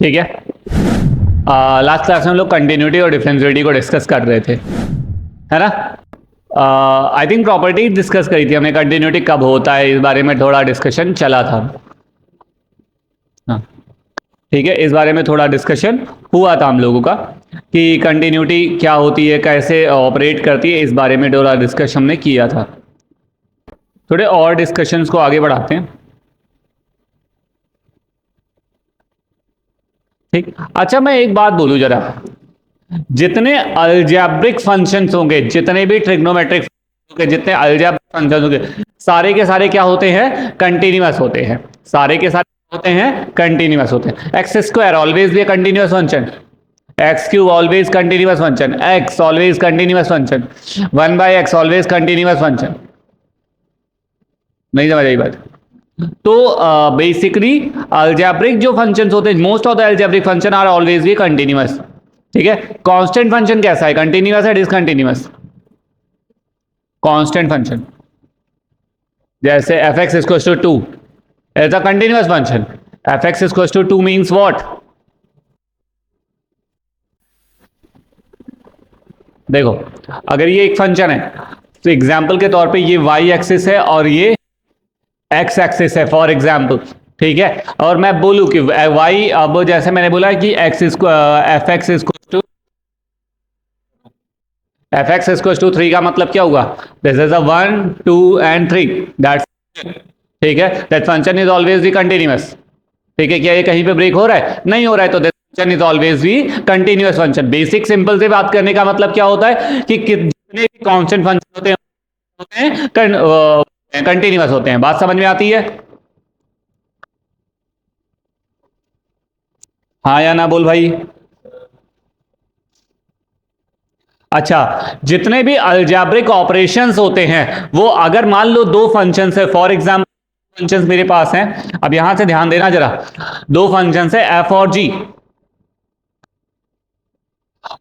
ठीक है। Last class में हम लोग कंटिन्यूटी और डिफरेंशिएबिलिटी को डिस्कस कर रहे थे, है ना। आई थिंक प्रॉपर्टी डिस्कस करी थी हमने, कंटिन्यूटी कब होता है इस बारे में थोड़ा डिस्कशन चला था। हाँ ठीक है, इस बारे में थोड़ा डिस्कशन हुआ था हम लोगों का कि कंटिन्यूटी क्या होती है, कैसे ऑपरेट करती है, इस बारे में थोड़ा डिस्कशन हमने किया था। थोड़े और डिस्कशंस को आगे बढ़ाते हैं। ठीक, अच्छा मैं एक बात बोलूं जरा, जितने अलजेब्रिक फंक्शंस होंगे, जितने भी ट्रिग्नोमेट्रिक होंगे, जितने अलजेब्रिक फंक्शंस होंगे, सारे के सारे क्या होते हैं, कंटिन्यूअस होते हैं। सारे के सारे होते हैं कंटिन्यूअस होते हैं। एक्स स्क्वायर ऑलवेज भी continuous function, x cube always continuous function, x always continuous function, 1/x always continuous function. नहीं समझ आई बात? तो बेसिकली अलजेब्रिक जो फंक्शंस होते हैं, most of the algebraic function are always भी कंटिन्यूअस। ठीक है, कांस्टेंट फंक्शन कैसा है, कंटिन्यूअस है डिसकंटिन्यूअस? कांस्टेंट फंक्शन जैसे f x equals to 2 is a continuous function. F x equals to 2 means what? देखो, अगर ये एक फंक्शन है तो एग्जाम्पल के तौर पे ये वाई एक्सिस है और ये एक्स एक्सिस है फॉर एग्जाम्पल। ठीक है, और मैं बोलूं कि वाई, अब जैसे मैंने बोला कि x f x equals to f x equals to 3 का मतलब क्या हुआ? This is a 1 2 and 3 that's. ठीक है, दैट फंक्शन इज ऑलवेज भी कंटिन्यूअस। ठीक है, क्या ये कहीं पे ब्रेक हो रहा है? नहीं हो रहा है, तो दैट फंक्शन इज ऑलवेज भी कंटिन्यूअस फंक्शन। बेसिक सिंपल से बात करने का मतलब क्या होता है कि जितने भी कांस्टेंट फंक्शन होते हैं कंटिन्यूअस होते हैं। बात समझ में आती है? हाँ या ना बोल भाई। अच्छा, जितने भी अलजेब्रिक ऑपरेशंस होते हैं वो, अगर मान लो दो फंक्शंस है, फॉर एग्जांपल फंक्शंस मेरे पास हैं, अब यहां से ध्यान देना जरा, दो फंक्शंस है एफ और जी,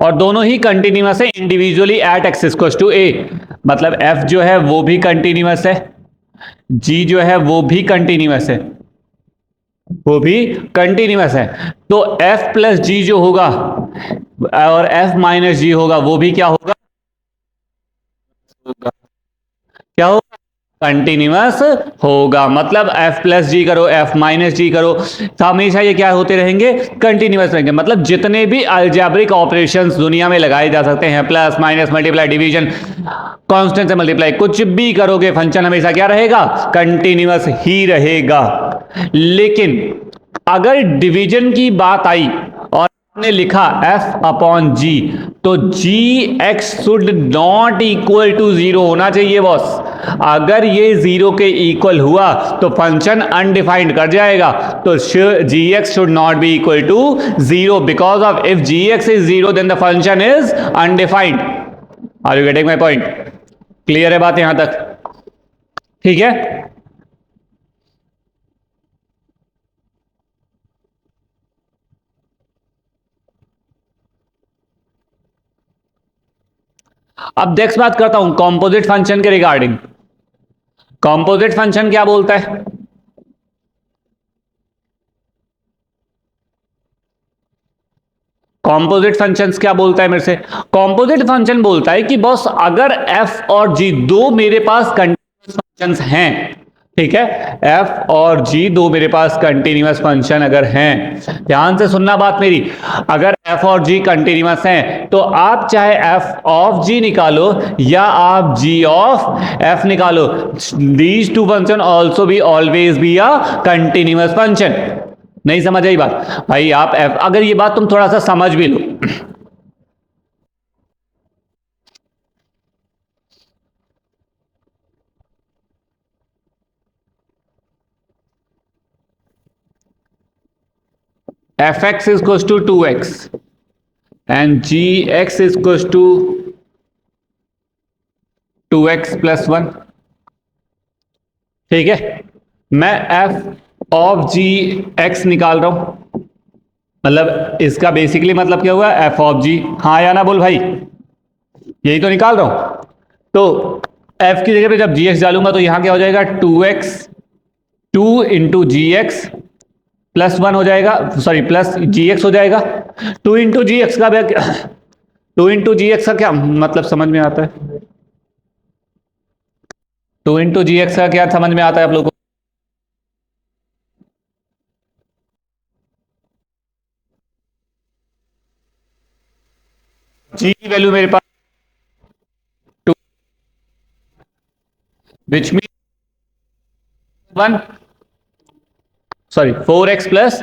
और दोनों ही कंटिन्यूअस है individually at x equals to a. मतलब एफ जो है वो भी कंटिन्यूअस है, जी जो है वो भी कंटिन्यूअस है, वो भी कंटिन्यूअस है। तो एफ प्लस जी जो होगा और एफ माइनस जी होगा, वो भी क्या होगा? क्या होगा? कंटिन्यूअस होगा। मतलब एफ प्लस जी करो, एफ माइनस जी करो, तो हमेशा ये क्या होते रहेंगे? कंटिन्यूअस रहेंगे। मतलब जितने भी अलजेब्रिक ऑपरेशंस दुनिया में लगाए जा सकते हैं, plus minus multiply division, constant से मल्टीप्लाई, कुछ भी करोगे फंक्शन हमेशा क्या रहेगा? कंटिन्यूअस ही रहेगा। लेकिन अगर डिवीजन की बात आई और आपने लिखा f अपॉन जी, तो g x should not equal to 0 होना चाहिए बॉस। अगर ये 0 के इक्वल हुआ तो फंक्शन अनडिफाइंड कर जाएगा। तो g x should not be equal to 0, because of if g x is 0 then the function is undefined. Are you getting my point? Clear है बात यहां तक? ठीक है, अब नेक्स्ट बात करता हूं कॉम्पोजिट फंक्शन के रिगार्डिंग। कॉम्पोजिट फंक्शन क्या बोलता है? कॉम्पोजिट फंक्शंस क्या बोलता है मेरे से? कॉम्पोजिट फंक्शन बोलता है कि बॉस अगर एफ और जी दो मेरे पास कंटिन्यूअस फंक्शंस हैं, ठीक है, एफ और जी दो मेरे पास कंटिन्यूअस फंक्शन अगर हैं, ध्यान से सुनना बात मेरी, अगर एफ और जी कंटिन्यूअस हैं तो आप चाहे एफ ऑफ जी निकालो या आप जी ऑफ एफ निकालो, these two function also be always be a continuous function. नहीं समझ आई बात भाई? आप अगर ये बात तुम थोड़ा सा समझ भी लो, f x is equal to 2x and g x is equal to 2x plus 1। ठीक है, मैं एफ ऑफ जी एक्स निकाल रहा हूं, मतलब इसका बेसिकली मतलब क्या हुआ? एफ ऑफ जी। हाँ या ना बोल भाई? यही तो निकाल रहा हूं। तो एफ की जगह पे जब जी एक्स डालूंगा तो यहां क्या हो जाएगा? 2x 2 इंटू जी एक्स +1 हो जाएगा, सॉरी प्लस जी एक्स हो जाएगा। 2 × जी एक्स का 2 × जी एक्स का क्या मतलब समझ में आता है? 2 × जी एक्स का क्या समझ में आता है आप लोगों को? जी की वैल्यू मेरे पास 2, विच मीन 1, सॉरी 4x+,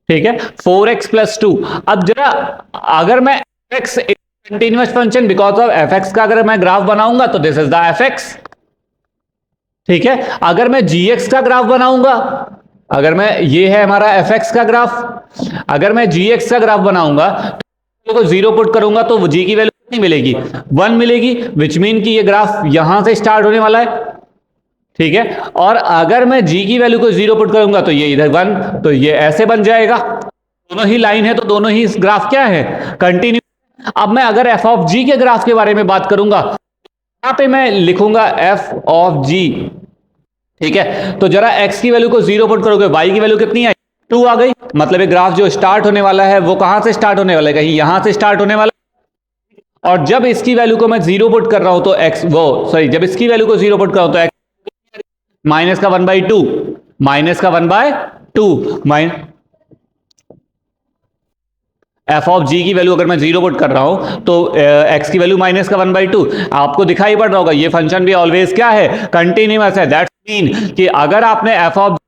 ठीक है, 4x+2। अब जरा, अगर मैं F continuous function because of F x का अगर मैं ग्राफ बनाऊंगा तो this is the F x, ठीक है। अगर मैं जी एक्स का ग्राफ बनाऊंगा, अगर मैं, ये है हमारा एफ एक्स का ग्राफ, अगर मैं जी एक्स का ग्राफ बनाऊंगा तो 0 पुट करूंगा तो जी की वैल्यू कितनी मिलेगी? 1 मिलेगी, विच मीन कि ये ग्राफ यहां से स्टार्ट होने वाला है, ठीक है। और अगर मैं जी की वैल्यू को 0 पुट करूंगा तो ये इधर 1, तो ये ऐसे बन जाएगा। दोनों ही लाइन है तो दोनों ही ग्राफ क्या है? कंटिन्यू। अब मैं अगर एफ ऑफ जी के ग्राफ के बारे में बात करूंगा, यहां पे मैं लिखूंगा एफ ऑफ जी, ठीक है। तो जरा x की वैल्यू को 0 पुट करोगे, y की वैल्यू कितनी आई? 2 आ गई। मतलब ये ग्राफ जो स्टार्ट होने वाला है वो कहां से स्टार्ट होने वाला है? कहीं यहां से स्टार्ट होने वाला है। और जब इसकी वैल्यू को मैं 0 पुट कर रहा हूं तो x, वो सॉरी, जब इसकी वैल्यू को 0 पुट कर रहा हूं तो x -1/2, -1/2 माइन एफ ऑफ जी की वैल्यू अगर मैं 0 पुट कर रहा हूं तो x की वैल्यू -1/2। आपको दिखाई पड़ रहा होगा ये फंक्शन भी ऑलवेज क्या है? कंटिन्यूअस है। दैट्स मीन कि अगर आपने f of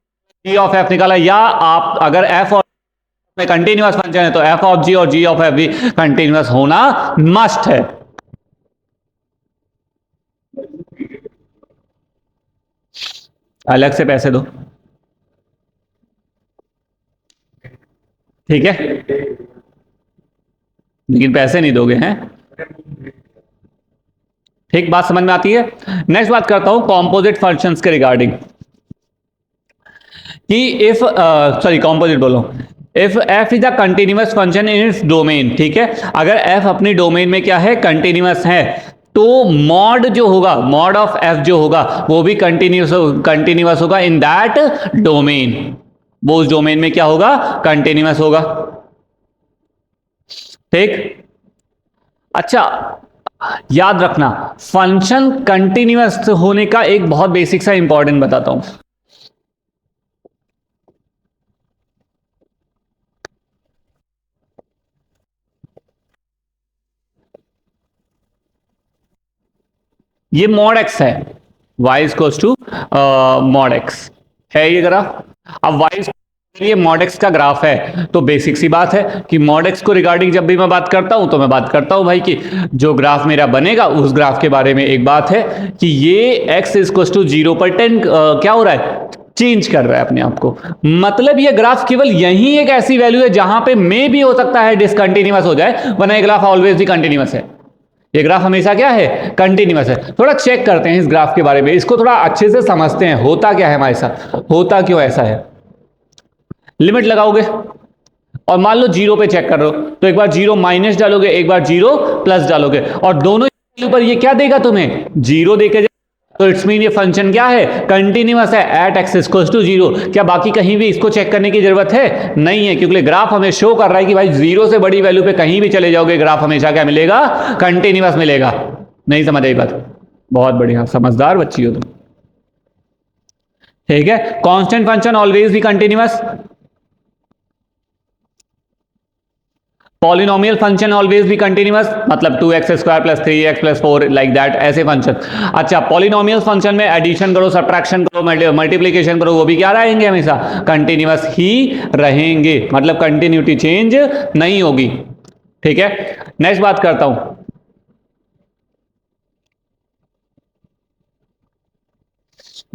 g of f निकाला, या आप अगर एफ और में कंटिन्यूअस फंक्शन है तो एफ ऑफ जी और जी ऑफ एफ भी कंटिन्यूअस होना मस्ट है। अलग से पैसे दो, ठीक है, लेकिन पैसे नहीं दोगे हैं, ठीक? बात समझ में आती है। नेक्स्ट बात करता हूं कॉम्पोजिट फंक्शंस के रिगार्डिंग, कि इफ, सॉरी कॉम्पोजिट बोलो, if F is a continuous function in its domain, ठीक है। अगर एफ अपनी डोमेन में क्या है? कंटिन्यूअस है, तो मॉड जो होगा, मॉड ऑफ एफ जो होगा वो भी कंटिन्यूअस होगा इन दैट डोमेन। वो उस डोमेन में क्या होगा? कंटिन्यूअस होगा, ठीक। अच्छा, याद रखना, फंक्शन कंटिन्यूअस होने का एक बहुत बेसिक सा इंपॉर्टेंट बताता हूं। ये मॉड एक्स है, y equals to mod x है ये ग्राफ। अब y ये मॉड एक्स का ग्राफ है, तो बेसिक सी बात है कि मॉड एक्स को रिगार्डिंग जब भी मैं बात करता हूं तो मैं बात करता हूं भाई कि जो ग्राफ मेरा बनेगा उस ग्राफ के बारे में एक बात है कि ये x इक्वल्स टू 0 पर 10 क्या हो रहा है? चेंज कर रहा है अपने आप को। मतलब ये ग्राफ केवल यही एक ऐसी वैल्यू है जहां पे मे भी हो सकता है डिसकंटिन्यूअस हो जाए, वरना ये ग्राफ ऑलवेज भी कंटिन्यूअस है। ये ग्राफ हमेशा क्या है? कंटिन्यूअस है। थोड़ा चेक करते हैं इस ग्राफ के बारे में, इसको थोड़ा अच्छे से समझते हैं होता क्या है हमारे साथ, होता क्यों ऐसा है। लिमिट लगाओगे और मान लो 0 पे चेक कर रहे हो, तो एक बार 0 माइनस डालोगे, एक बार 0 प्लस डालोगे, और दोनों पर ये क्या देगा तुम्हें? 0 देके, तो इट्स मीन ये फंक्शन क्या है? कंटिन्यूअस है एट एक्स इक्वल्स टू 0। क्या बाकी कहीं भी इसको चेक करने की जरूरत है? नहीं है, क्योंकि ग्राफ हमें शो कर रहा है कि भाई 0 से बड़ी वैल्यू पे कहीं भी चले जाओगे ग्राफ हमेशा क्या मिलेगा? कंटिन्यूअस मिलेगा। नहीं समझ आई बात? बहुत बढ़िया, समझदार बच्ची हो तुम, ठीक है। कांस्टेंट फंक्शन ऑलवेज भी कंटिन्यूअस, पॉलिनोमियल फंक्शन ऑलवेज भी कंटिन्यूअस, मतलब 2x² + 3x + 4 लाइक दैट, ऐसे फंक्शन। अच्छा, पॉलिनोमियल फंक्शन में एडिशन करो, सब्ट्रैक्शन करो, मल्टीप्लिकेशन करो, वो भी क्या रहेंगे? हमेशा कंटिन्यूअस ही रहेंगे, मतलब कंटिन्यूटी चेंज नहीं होगी, ठीक है। नेक्स्ट बात करता हूं,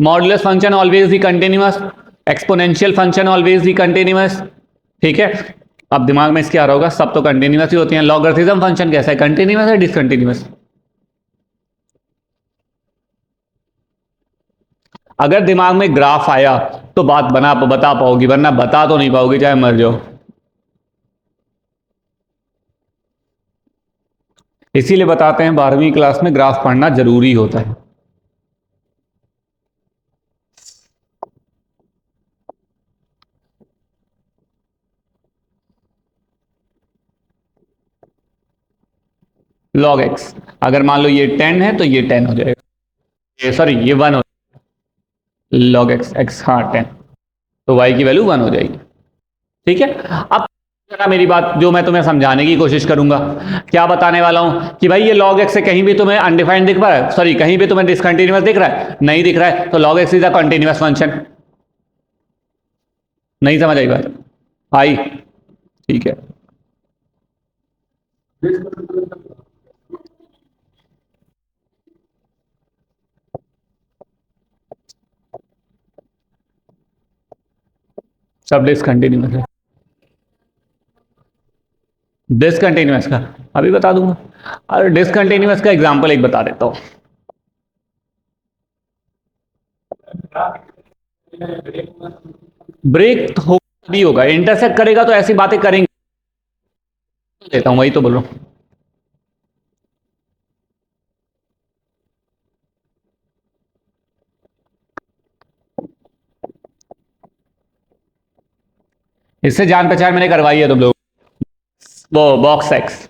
मॉडुलस फंक्शन ऑलवेज भी कंटिन्यूअस, एक्सपोनेंशियल फंक्शन ऑलवेज भी कंटिन्यूअस, ठीक है। अब दिमाग में इसके आ रहा होगा सब तो कंटिन्यूअस ही होती हैं, लॉगरिथम फंक्शन कैसा है? कंटिन्यूअस है डिसकंटिन्यूअस? अगर दिमाग में ग्राफ आया तो बात बता पाओगी, वरना बता तो नहीं पाओगी चाहे मर जाओ। इसीलिए बताते हैं 12वीं क्लास में ग्राफ पढ़ना जरूरी होता है। Log x. अगर मान लो ये 10 है तो ये 10 हो जाएगा, ये सॉरी ये 1 हो, लॉग एक्स एक्स हाँ 10, तो वाई की वैल्यू 1 हो जाएगी। ठीक है। अब जरा मेरी बात जो मैं तुम्हें समझाने की कोशिश करूंगा, क्या बताने वाला हूं कि भाई ये log x से कहीं भी तुम्हें अनडिफाइंड दिख रहा है, सॉरी कहीं भी तुम्हें डिसकंटिन्यूअस दिख रहा है, नहीं दिख रहा है, तो log x is a continuous function. नहीं समझ आई बात? आई? ठीक है। सब डिसकंटिन्यूअस है। डिसकंटिन्यूअस का अभी बता दूंगा। और डिसकंटिन्यूअस का एग्जांपल एक बता देता हूं। ब्रेक हो भी होगा, इंटरसेक्ट करेगा तो ऐसी बातें करेंगे, देता हूं, वही तो बोल रहा हूं। इससे जान पहचान मैंने करवाई है तुम लोग, वो बॉक्स एक्स।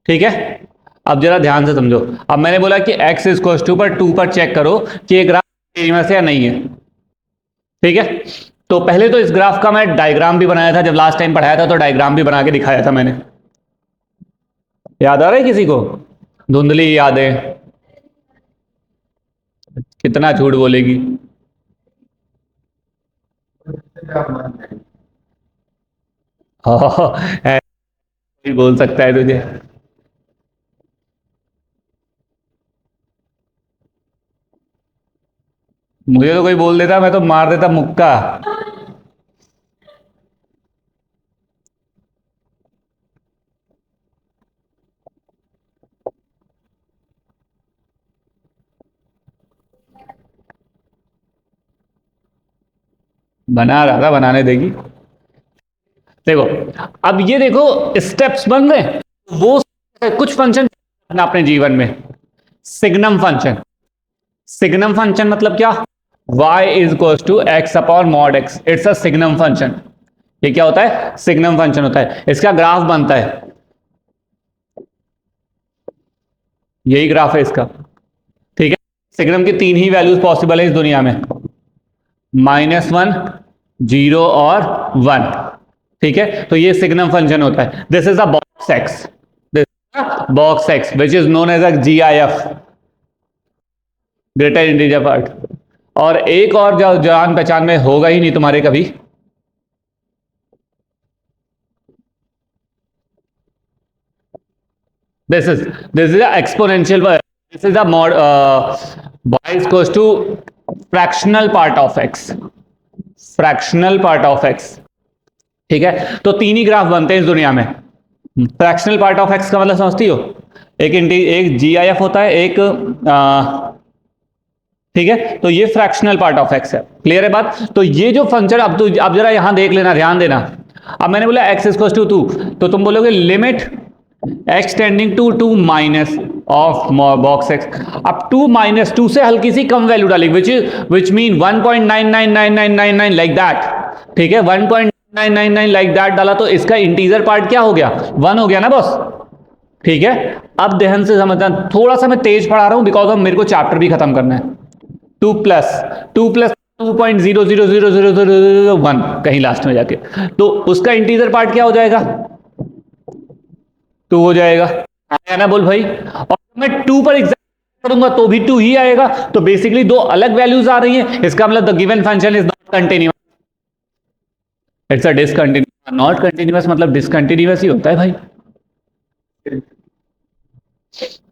ठीक है। अब जरा ध्यान से समझो। अब मैंने बोला कि x इज टू पर 2 पर चेक करो कि ये ग्राफ कंटीन्यूअस है या नहीं है। ठीक है। तो पहले तो इस ग्राफ का मैं डायग्राम भी बनाया था, जब लास्ट टाइम पढ़ाया था तो डायग्राम भी बना के दिखाया था मैंने। याद आ रहा है किसी को? धुंधली यादें। कितना झूठ बोलेगी। हाँ, ऐसे ही बोल सकता है तुझे। मुझे तो कोई बोल देता, मैं तो मार देता मुक्का। बना रहा था, बनाने देगी। देखो, अब ये देखो स्टेप्स बन रहे हैं, वो कुछ फंक्शन अपने जीवन में। Signum function. सिग्नम फंक्शन मतलब क्या? y is equal to x upon mod x, it's a signum function. ये क्या होता है? सिग्नम फंक्शन होता है। इसका ग्राफ बनता है, यही ग्राफ है इसका। ठीक है। सिग्नम की 3 ही वैल्यूज पॉसिबल है इस दुनिया में, -1, 0 और 1। ठीक है। तो ये सिग्नम फंक्शन होता है। This is a box x, box x which is known as a GIF, greater integer part. और एक और जो जान पहचान में होगा ही नहीं तुम्हारे कभी, this is a exponential, this is a mod, y is equals to fractional part of x, fractional part of x. ठीक है। तो 3 ही ग्राफ बनते हैं इस दुनिया में। फ्रैक्शनल पार्ट ऑफ एक्स का मतलब समझती हो? एक GIF होता है, एक ठीक है। तो ये फ्रैक्शनल पार्ट ऑफ एक्स है। क्लियर है बात? तो ये जो फंक्शन, अब जरा यहां देख लेना, ध्यान देना। अब मैंने बोला x इक्वल टू 2, तो तुम बोलोगे limit x tending to 2 minus of box x। अब 2 माइनस 2 से हल्की सी कम वैल्यू डाली, विच मीन 1.999999 लाइक दैट। ठीक है। 1.999 लाइक दैट डाला तो इसका इंटीजर पार्ट क्या हो गया? 1 हो गया ना बॉस। ठीक है। अब ध्यान से समझना, थोड़ा सा मैं तेज पढ़ा रहा हूं बिकॉज ऑफ मेरे को चैप्टर भी खत्म करना है। 2 प्लस 2.0000001 कहीं लास्ट में जाके, तो उसका इंटीजर पार्ट क्या हो जाएगा? 2 हो जाएगा। आया ना बोल भाई? और मैं 2 पर एग्जाम करूंगा तो भी 2 ही आएगा। तो बेसिकली दो अलग वैल्यूज आ रही हैं, इसका मतलब the given function is not continuous, it's a discontinuous. Not continuous मतलब डिसकंटिन्यूअस ही होता है भाई।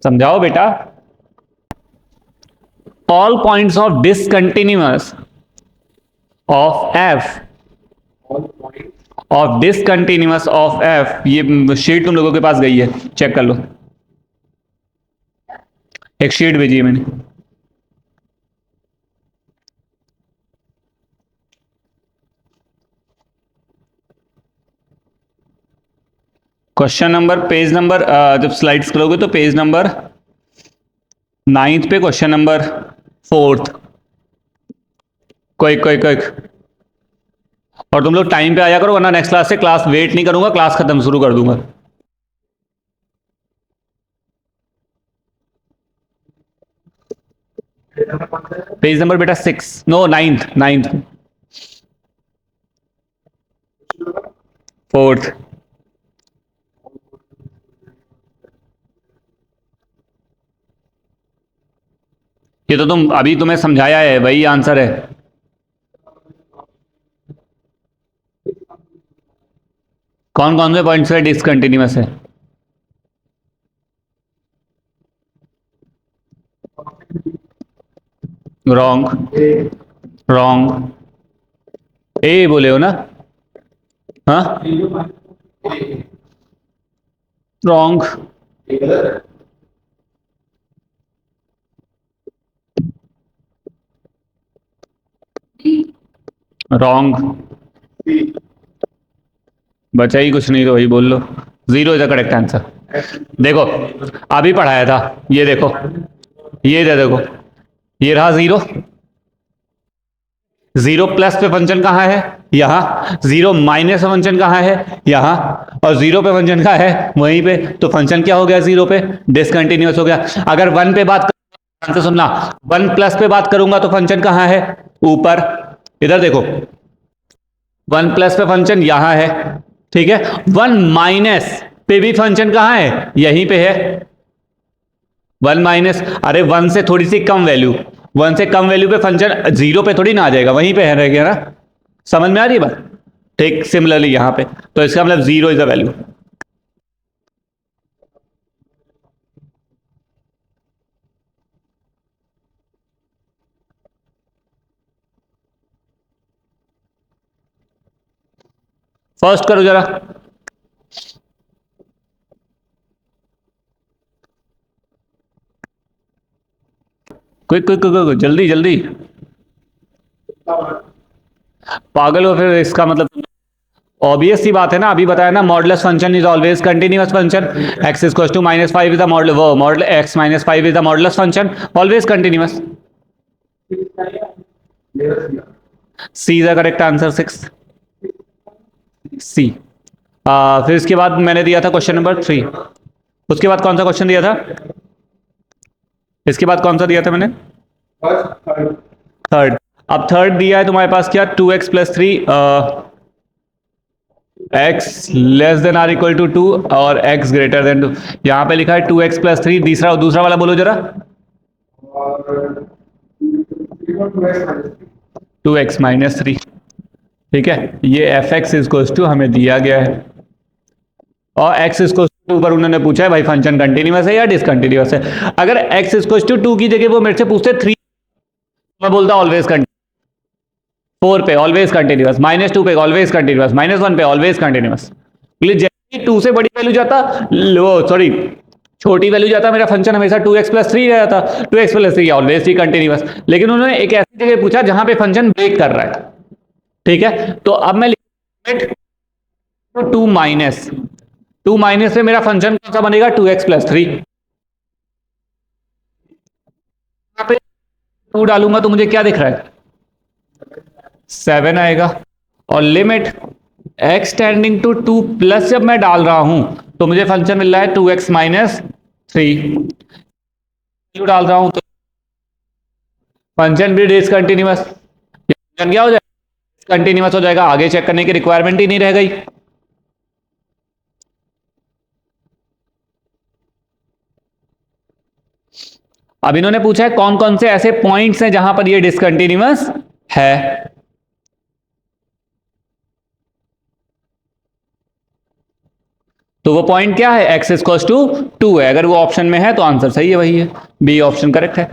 समझाओ बेटा। All points of discontinuous of F, of discontinuous of F, ये शीट तुम लोगों के पास गई है, चेक कर लो। एक शीट भेजी है मैंने। क्वेश्चन नंबर, पेज नंबर, जब स्लाइड्स करोगे तो पेज नंबर 9 पे question number 4। Quick quick quick. और तुम लोग टाइम पे आया करो, वरना नेक्स्ट क्लास से क्लास वेट नहीं करूंगा, क्लास खत्म शुरू कर दूंगा। पेज नंबर बेटा 6, नो नाइन्थ, नाइन्थ, फोर्थ। ये तो तुम अभी तुम्हें समझाया है, वही आंसर है। कौन कौन से पॉइंट से डिसकंटिन्यूअस है? Wrong, wrong. ए बोले हो ना? हाँ, रॉन्ग, रॉन्ग। बचा ही कुछ नहीं तो वही बोल लो। Zero is the correct answer. देखो अभी पढ़ाया था, ये देखो, ये देखो, ये रहा जीरो। जीरो प्लस पे फंक्शन कहाँ है? यहाँ। जीरो माइनस पे फंक्शन कहाँ है? यहाँ। और जीरो पे फंक्शन कहाँ है? वहीं पे। तो फंक्शन क्या हो गया? जीरो पे डिसकंटिन्यूअस हो गया। अगर वन पे बात ध्यान से सुनना, वन प्लस पे बात करूंगा तो फंक्शन कहाँ है? ऊपर। इधर देखो, वन प्लस पे फंक्शन यहां है, ठीक है। वन माइनस पे भी फंक्शन कहां है? यहीं पे है। वन माइनस, अरे वन से थोड़ी सी कम वैल्यू, वन से कम वैल्यू पे फंक्शन जीरो पे थोड़ी ना आ जाएगा, वहीं पे है, रहेगा ना। समझ में आ रही है बात? ठीक सिमिलरली यहां पे, तो इसका मतलब zero is the value. First करो जरा। क्विक क्विक क्विक, जल्दी जल्दी। पागल हो फिर, इसका मतलब ऑब्वियस सी बात है ना, अभी बताया ना, modulus function is always continuous function. X is equal to minus five is the model, वो model x minus five is the modulus function, always continuous. C is the correct answer, six, C. फिर इसके बाद मैंने दिया था question number 3। उसके बाद कौन सा क्वेश्चन दिया था? इसके बाद कौन सा दिया था मैंने? थर्ड। अब थर्ड दिया है तुम्हारे पास क्या? 2x plus three, x less than or equal to 2 और x ग्रेटर देन 2। यहां पे लिखा है 2x प्लस थ्री, तीसरा दूसरा वाला बोलो जरा। 2x माइनस थ्री, ठीक है। ये एफ एक्स इज टू हमें दिया गया है, और x इज टू पर उन्होंने पूछा है भाई फंक्शन कंटिन्यूअस है या डिसकंटिन्यूअस है। अगर x इज टू की जगह वो मेरे से पूछते थ्री, मैं बोलता ऑलवेज कंटिन्यूअस। फोर पे ऑलवेज कंटिन्यूअस, माइनस टू पे ऑलवेज कंटिन्यूअस, माइनस वन पे ऑलवेज कंटिन्यूअस। जैसे टू से बड़ी वैल्यू जाता, लो सॉरी, छोटी वैल्यू जाता, मेरा फंक्शन हमेशा 2x प्लस थ्री रह जाता। 2x प्लस थ्री ऑलवेज ही कंटिन्यूअस। लेकिन उन्होंने एक ऐसी जगह पूछा जहां पे फंक्शन ब्रेक कर रहा है, ठीक है। तो अब मैं limit two minus, two minus से मेरा फंक्शन कौन सा बनेगा? 2x plus three. यहाँ पे टू डालूंगा तो मुझे क्या दिख रहा है? 7 आएगा। और limit x tending to 2 plus जब मैं डाल रहा हूं तो मुझे फंक्शन मिल रहा है 2x माइनस थ्री। डाल रहा हूं तो फंक्शन भी डिसकंटिन्यूअस। फंक्शन क्या हो जाएगा? कंटिन्यूअस हो जाएगा, आगे चेक करने की रिक्वायरमेंट ही नहीं रह गई। अब इन्होंने पूछा है कौन कौन से ऐसे पॉइंट्स हैं जहां पर ये डिसकंटिन्यूअस है। तो वो पॉइंट क्या है? एक्स इक्वल टू टू है। अगर वो ऑप्शन में है तो आंसर सही है, वही है, बी ऑप्शन करेक्ट है।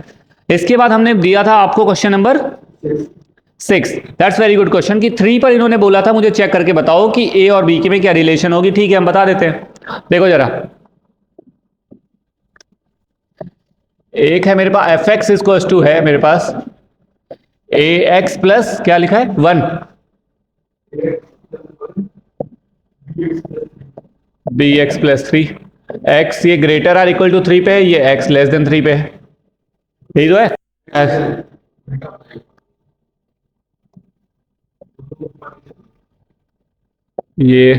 इसके बाद हमने दिया था आपको question number 6। That's very good question. कि 3 पर इन्होंने बोला था मुझे चेक करके बताओ कि ए और बी के में क्या रिलेशन होगी। ठीक है, हम बता देते हैं। देखो जरा, एक है मेरे पास एफ एक्स इक्वल टू है मेरे पास ए एक्स प्लस क्या लिखा है? 1, B x plus three. X ये greater or equal to three पे है, ये एक्स लेस देन थ्री पे है, यही तो है। ये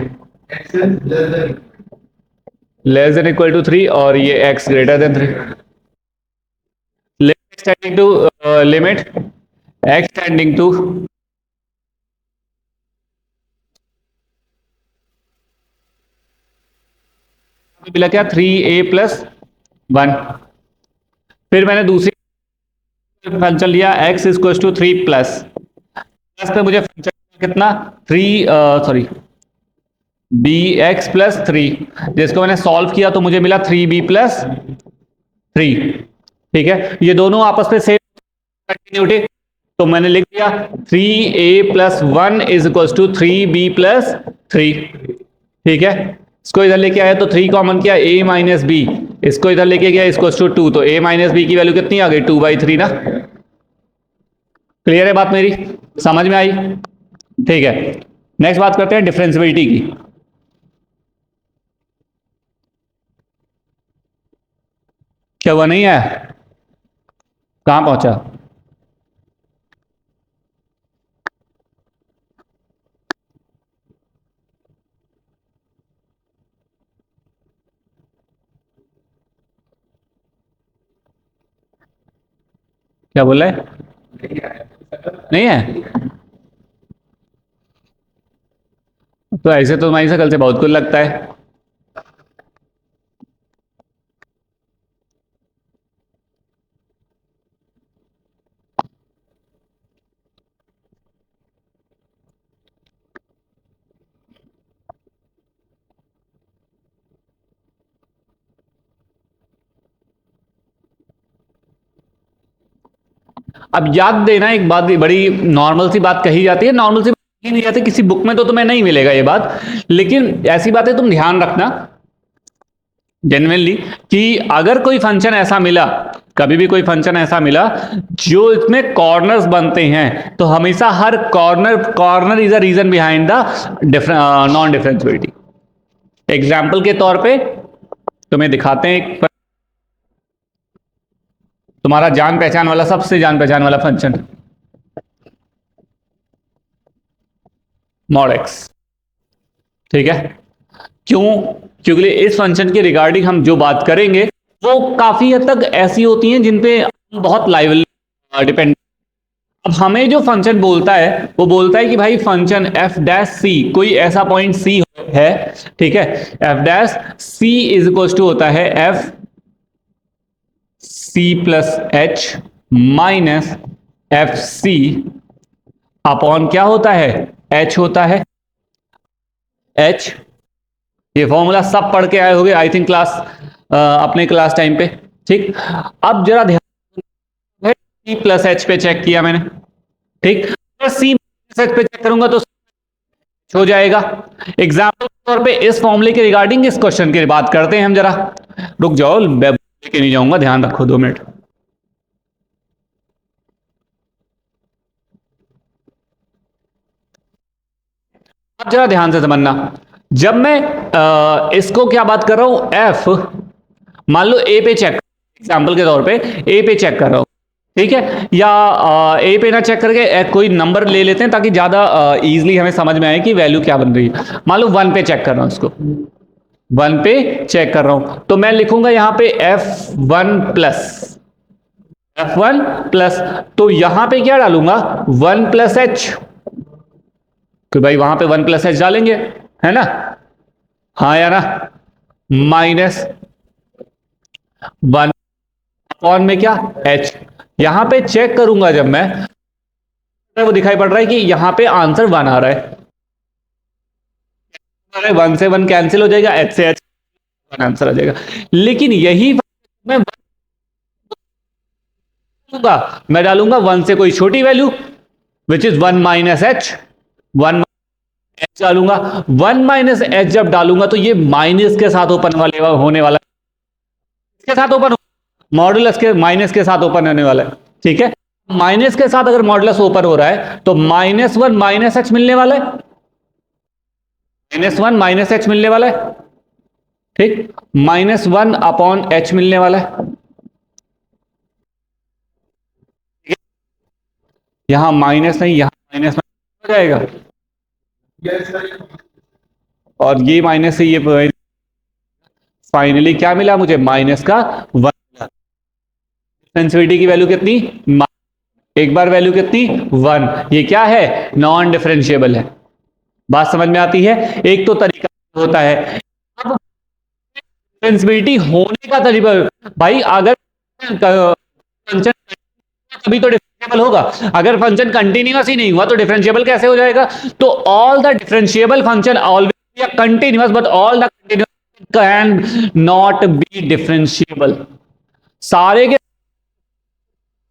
less than equal to three और ये x greater than three. X tending to limit x tending to मिला क्या 3a+1। फिर मैंने दूसरी फंक्शन लिया x इक्वल टू 3 प्लस पे मुझे फंक्शन कितना 3 सॉरी bx+3, जिसको मैंने सॉल्व किया तो मुझे मिला 3b+3। ठीक है, ये दोनों आपस में सेम कंटिन्यूटी, तो मैंने लिख दिया 3a+1 is equal to 3b+3। ठीक है, इसको इधर लेके आया तो 3 कॉमन किया, a माइनस बी, इसको इधर लेके गया इसको 2, तो a माइनस बी की वैल्यू कितनी आ गई 2/3 ना। क्लियर है बात मेरी, समझ में आई? ठीक है, नेक्स्ट बात करते हैं डिफरेंशियबिलिटी की। क्या हुआ, नहीं है? कहां पहुंचा? क्या बोल रहे? नहीं है? तो ऐसे तो तुम्हारी शकल से बहुत कुछ लगता है। अब याद देना एक बात, बड़ी नॉर्मल सी बात कही जाती है, नॉर्मल सी बात नहीं जाती किसी बुक में, तो तुम्हें नहीं मिलेगा ये बात, लेकिन ऐसी बातें तुम ध्यान रखना जेन्युइनली, कि अगर कोई फंक्शन ऐसा मिला, कभी भी कोई फंक्शन ऐसा मिला जो इसमें कॉर्नर्स बनते हैं, तो हमेशा हर corner is a reason behind the non differentiability. Example के तौर पे तुम्हें दिखाते हैं एक, तुम्हारा जान पहचान वाला, सबसे जान पहचान वाला फंक्शन मॉड एक्स। ठीक है, क्यों? क्योंकि इस फंक्शन के रिगार्डिंग हम जो बात करेंगे वो काफी हद तक ऐसी होती हैं जिन पे बहुत लाइवली डिपेंड। अब हमें जो फंक्शन बोलता है वो बोलता है कि भाई फंक्शन एफ डैश सी, कोई ऐसा पॉइंट सी है, ठीक है, f dash c is equal to होता है f c plus h minus f c upon क्या होता है, एच होता है, एच। ये फॉर्मूला सब पढ़ के आए होंगे आई थिंक क्लास, अपने क्लास टाइम पे। ठीक, अब जरा ध्यान, सी प्लस एच पे चेक किया मैंने, ठीक, सी प्लस एच पे चेक करूंगा तो हो जाएगा। एग्जाम्पल के तौर पे इस फॉर्मूले के रिगार्डिंग इस क्वेश्चन की बात करते हैं हम जरा। रुक जाओ, लेके नहीं जाऊंगा, ध्यान रखो 2 मिनट। अब जरा ध्यान से समझना, जब मैं इसको क्या बात कर रहा हूं, एफ, मान लो ए पे चेक, एग्जाम्पल के तौर पे ए पे चेक कर रहा हूं, ठीक है, या ए पे ना चेक करके कोई नंबर ले लेते हैं ताकि ज्यादा इजीली हमें समझ में आए कि वैल्यू क्या बन रही है। मान लो 1 पे चेक कर रहा हूं, इसको 1 पे चेक कर रहा हूं, तो मैं लिखूंगा यहां पे F1+, F1+, तो यहां पे क्या डालूंगा 1+H, कि भाई वहां पे 1+H डालेंगे, है ना, हाँ या ना, माइनस 1 अपॉन में क्या H। यहां पे चेक करूंगा जब मैं, वो दिखाई पड़ रहा है कि यहां पे आंसर 1 आ रहा है, 1 से 1 कैंसिल हो जाएगा, H से H आंसर आ जाएगा। लेकिन यही मैं मैं डालूंगा 1 से कोई छोटी value which is 1 minus H, 1 H डालूंगा, 1 माइनस एच जब डालूंगा तो ये माइनस के साथ ओपन वाले होने वाला है, इसके साथ ओपन, मॉडुलस के माइनस के साथ ओपन होने वाला है। ठीक है, माइनस के साथ अगर मॉडुलस ओपन हो रहा है तो -1 माइनस एच मिलने वाला है, -1 माइनस एच मिलने वाला है, ठीक, -1 अपॉन एच मिलने वाला है। यहां माइनस नहीं, यहां माइनस हो जाएगा, और ये माइनस से ये फाइनली क्या मिला मुझे, माइनस का 1। सेंसिटिविटी की वैल्यू कितनी, एक बार वैल्यू कितनी 1, ये क्या है नॉन डिफरेंशिएबल है। बात समझ में आती है। एक तो तरीका होता है। अब डिफरेंशिएबिलिटी होने का तरीका, भाई अगर फंक्शन तभी तो डिफरेंशिएबल होगा, अगर फंक्शन कंटिन्यूअस ही नहीं हुआ तो डिफरेंशिएबल कैसे हो जाएगा। तो all the differentiable function always continuous, but all the continuous can not be differentiable. सारे के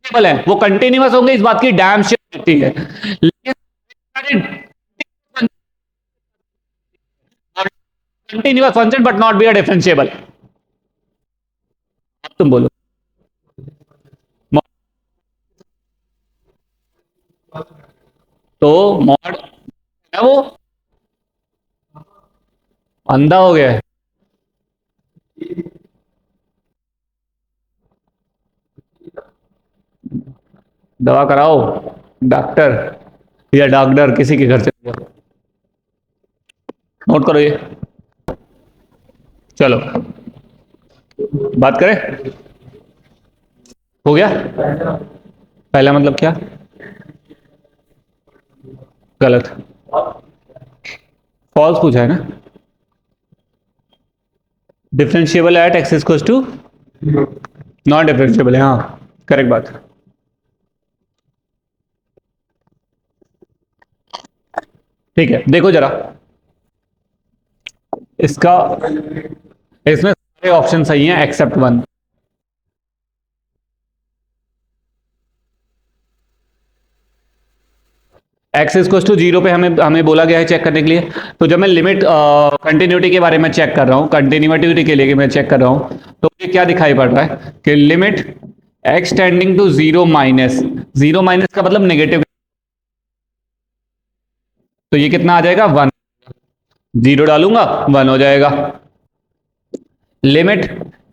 है वो कंटिन्यूअस होंगे, इस बात की डैम श्योर होती है, लेकिन continuous function but not be a differentiable. तुम बोलो। तो मॉड है वो अंधा हो गया है। दवा कराओ, डॉक्टर या डॉक्टर किसी के घर चले जाओ। नोट करो ये। चलो बात करें। हो गया। पहला मतलब क्या, गलत, फॉल्स पूछा है ना। Differentiable at x equals to not differentiable है, हाँ करेक्ट बात। ठीक है देखो जरा इसका, इसमें सारे ऑप्शन सही हैं except one. X equals to zero पे हमें हमें बोला गया है चेक करने के लिए। तो जब मैं लिमिट कंटिन्यूटी के बारे में चेक कर रहा हूँ, कंटिन्यूटी के लिए मैं चेक कर रहा हूँ, तो मुझे क्या दिखाई पड़ रहा है कि limit x tending to zero minus, zero minus का मतलब नेगेटिव, तो ये कितना आ जाएगा 1, जीरो डालूंगा 1 हो जाएगा। Limit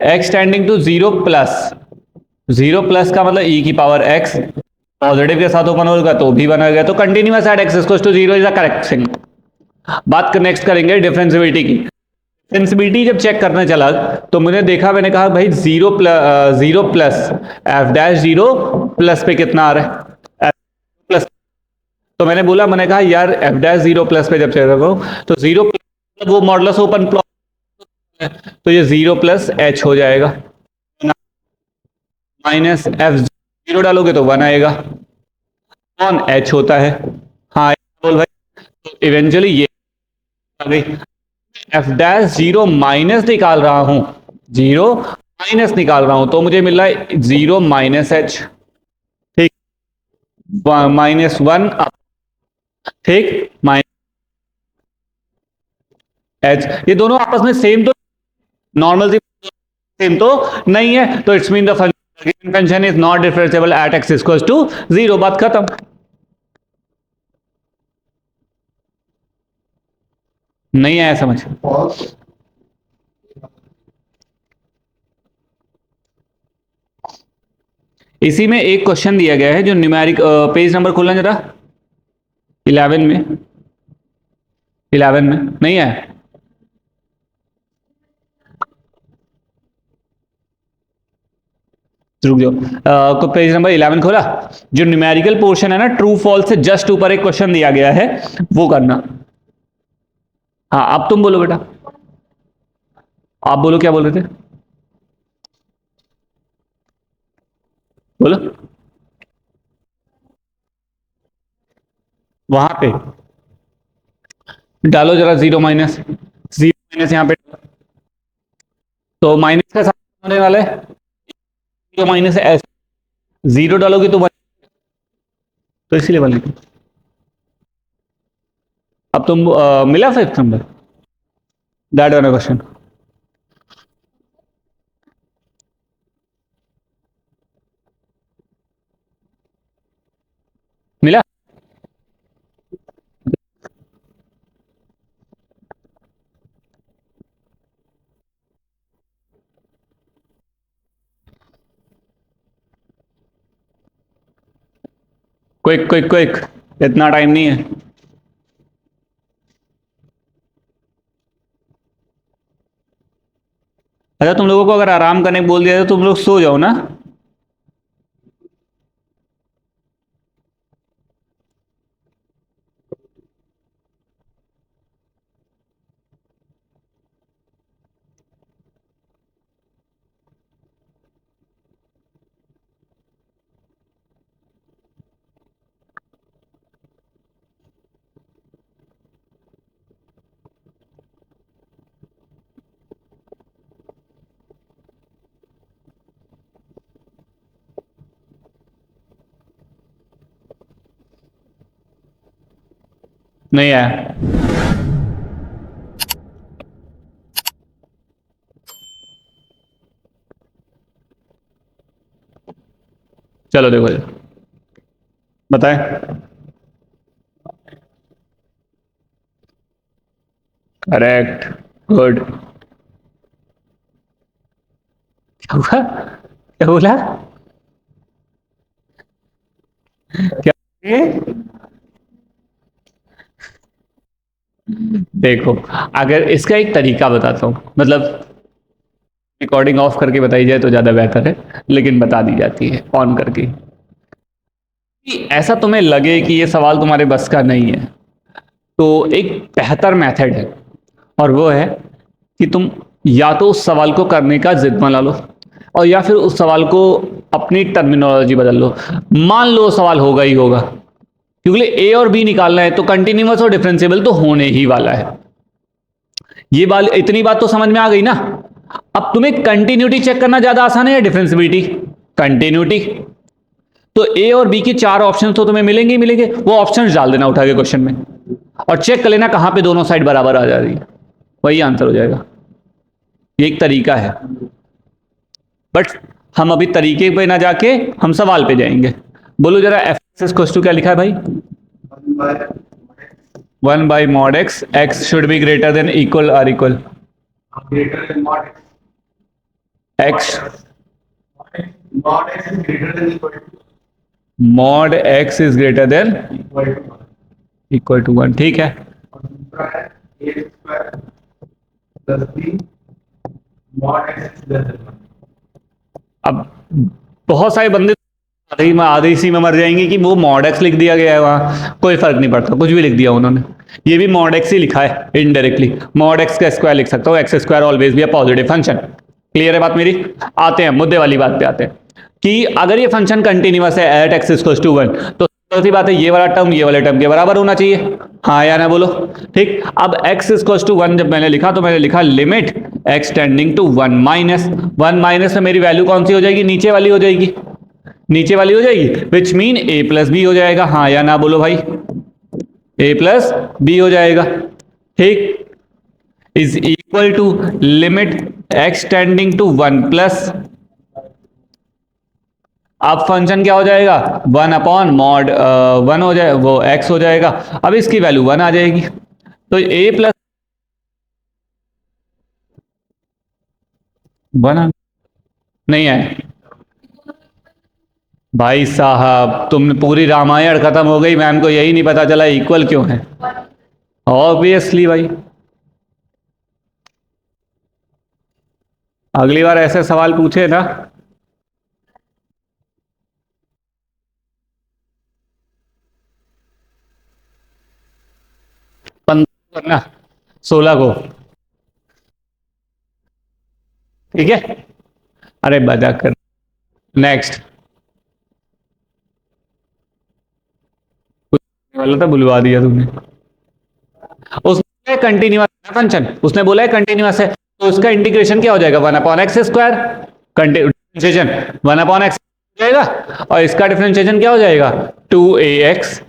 x tending to zero plus, zero plus का मतलब ई की पावर एक्स, पॉजिटिव के साथ ओपन होगा तो भी बना गया, तो continuous at x equals to zero is the correct thing. बात नेक्स्ट करेंगे डिफरेंशिएबिलिटी की। डिफरेंशिएबिलिटी जब चेक करने चला तो मैंने देखा, मैंने कहा भाई zero plus f dash zero plus पे कितना आ रहा है एफ प्लस। तो मैंने बोला, मैंने कहा यार एफ डैश जीरो प्लस पे जब चेक करो तो जीरो प्लस वो मॉडुलस ओपन है, तो ये जीरो प्लस एच हो जाएगा, माइनस एफ जीरो डालोगे तो 1 आएगा, ऑन एच होता है। हाँ बोल भाई, तो इवेंचुअली ये आ गई। एफ डैश जीरो माइनस निकाल रहा हूं, जीरो माइनस निकाल रहा हूं तो मुझे मिल रहा है जीरो माइनस एच, ठीक, माइनस 1, ठीक, माइनस एच, ये दोनों आपस में सेम तो नॉर्मल सेम तो नहीं है, तो it's mean the function is not differentiable at x equals to zero, बात खत्म। नहीं आया समझ। इसी में एक क्वेश्चन दिया गया है जो न्यूमेरिक, पेज नंबर खोलना जरा, 11 में, 11 में नहीं है। रुक जाओ, को पेज नंबर 11 खोला, जो न्यूमेरिकल पोर्शन है ना, ट्रू फॉल्स से जस्ट ऊपर एक क्वेश्चन दिया गया है, वो करना। हाँ अब तुम बोलो बेटा, आप बोलो क्या बोल रहे थे, बोलो। वहां पे डालो जरा जीरो माइनस, जीरो माइनस यहाँ पे, तो माइनस का साथ होने वाला है जीरो माइनस एस, जीरो डालोगे तो 1, तो इसीलिए बन गया। अब तुम मिला फिफ्थ नंबर, दैट वाला क्वेश्चन मिला। क्विक क्विक क्विक, इतना टाइम नहीं है। अच्छा तुम लोगों को अगर आराम करने को बोल दिया तो तुम लोग सो जाओ ना। नहीं आया। चलो देखो बताएं। करेक्ट। गुड। क्या हुआ, क्या बोला? क्या? देखो, अगर इसका एक तरीका बताता हूँ, मतलब रिकॉर्डिंग ऑफ करके बताई जाए तो ज़्यादा बेहतर है, लेकिन बता दी जाती है ऑन करके। कि ऐसा तुम्हें लगे कि ये सवाल तुम्हारे बस का नहीं है, तो एक बेहतर मेथड है, और वो है कि तुम या तो उस सवाल को करने का जिद बना लो, और या फिर उस सवाल को अपनी टर्मिनोलॉजी बदल लो। मान लो सवाल होगा ही होगा, क्योंकि ए और बी निकालना है, तो कंटिन्यूअस और डिफरेंशिएबल तो होने ही वाला है। ये बात, इतनी बात तो समझ में आ गई ना। अब तुम्हें कंटिन्यूटी चेक करना ज्यादा आसान है या डिफरेंशियबिलिटी? कंटिन्यूटी। तो ए और बी के चार ऑप्शन तो तुम्हें मिलेंगे ही मिलेंगे, वो ऑप्शन डाल देना उठा के क्वेश्चन में, और चेक कर लेना कहां पे दोनों साइड बराबर आ जा रही है, वही आंसर हो जाएगा। ये एक तरीका है, बट हम अभी तरीके पे ना जाके हम सवाल पे जाएंगे। बोलो जरा, एफ एक्स टू क्या लिखा है भाई? 1/mod x, x should be greater than equal or equal x, mod x is greater than equal to 1। ठीक है, अब बहुत सारे बंदे आधे इसी में मर जाएंगे कि वो मॉड एक्स लिख दिया गया है, वहां कोई फर्क नहीं पड़ता, कुछ भी लिख दिया उन्होंने, ये भी मॉड एक्स ही लिखा है इनडायरेक्टली। मॉड एक्स का स्क्वायर लिख सकता हूँ, एक्स स्क्वायर ऑलवेज भी अ पॉजिटिव फंक्शन। क्लियर है बात मेरी? आते हैं मुद्दे वाली बात पे आते हैं, कि अगर ये फंक्शन कंटिन्यूअस है एट एक्स इक्वल्स टू 1, तो चौथी बात है ये वाला टर्म ये वाले टर्म के बराबर होना चाहिए, हाँ या ना बोलो। ठीक, अब x इक्वल्स टू 1 जब मैंने लिखा तो मैंने लिखा limit x tending to 1 minus 1, minus में मेरी वैल्यू कौन सी हो जाएगी? नीचे वाली हो जाएगी, नीचे वाली हो जाएगी, which mean a plus b हो जाएगा, हाँ या ना बोलो भाई? a प्लस बी हो जाएगा। ठीक, is equal to limit x tending to 1 plus, अब फंक्शन क्या हो जाएगा? 1/mod 1 हो जाए, वो x हो जाएगा, अब इसकी वैल्यू 1 आ जाएगी, तो a प्लस 1 नहीं है। भाई साहब तुमने पूरी रामायण खत्म हो गई, मैम को यही नहीं पता चला इक्वल क्यों है। ऑब्वियसली भाई, अगली बार ऐसे सवाल पूछे ना, करना 16 को। ठीक है, अरे बजा कर। नेक्स्ट वाला था, बुलवा दिया तुमने। उसने कंटिन्यूअस फंक्शन, उसने बोला है कंटिन्यूअस है, तो उसका इंटीग्रेशन क्या हो जाएगा? 1/x²। डिफरेंशिएशन 1/x हो जाएगा, और इसका डिफरेंशिएशन क्या हो जाएगा? 2ax।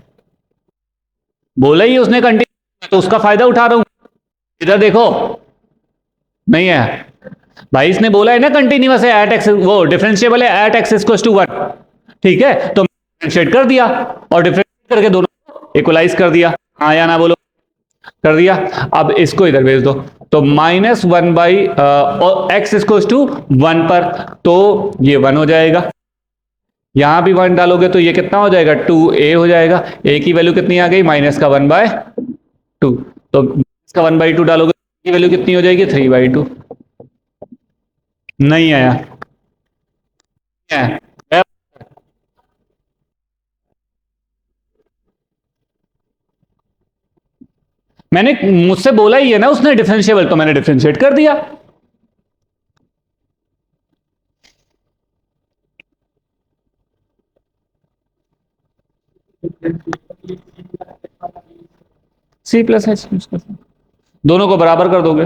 बोला ही उसने कंटिन्यूअस, तो उसका फायदा उठा रहा हूं। इधर देखो, नहीं है भाई, इसने बोला है ना कंटिन्यूअस है एट एक्स, वो डिफरेंशिएबल है एट एक्स इक्वल्स टू 1। ठीक है, तो डिफरेंशिएट कर दिया, और डिफरेंशिएट करके दोनों इक्वलाइज कर दिया, हाँ या ना बोलो? कर दिया। अब इसको इधर भेज दो, तो -1 एक्स इक्वल्स टू 1 पर, तो ये 1 हो जाएगा, यहां भी 1 डालोगे तो ये कितना हो जाएगा? 2a हो जाएगा। a की वैल्यू कितनी आ गई? -1/2, तो इसका 1/2 डालोगे की वैल्यू कितनी हो जाएगी? 3/2। नहीं आया है। मैंने मुझसे बोला ही है ना उसने डिफरेंशिएबल, तो मैंने डिफरेंशिएट कर दिया। C++ दोनों को बराबर कर दोगे।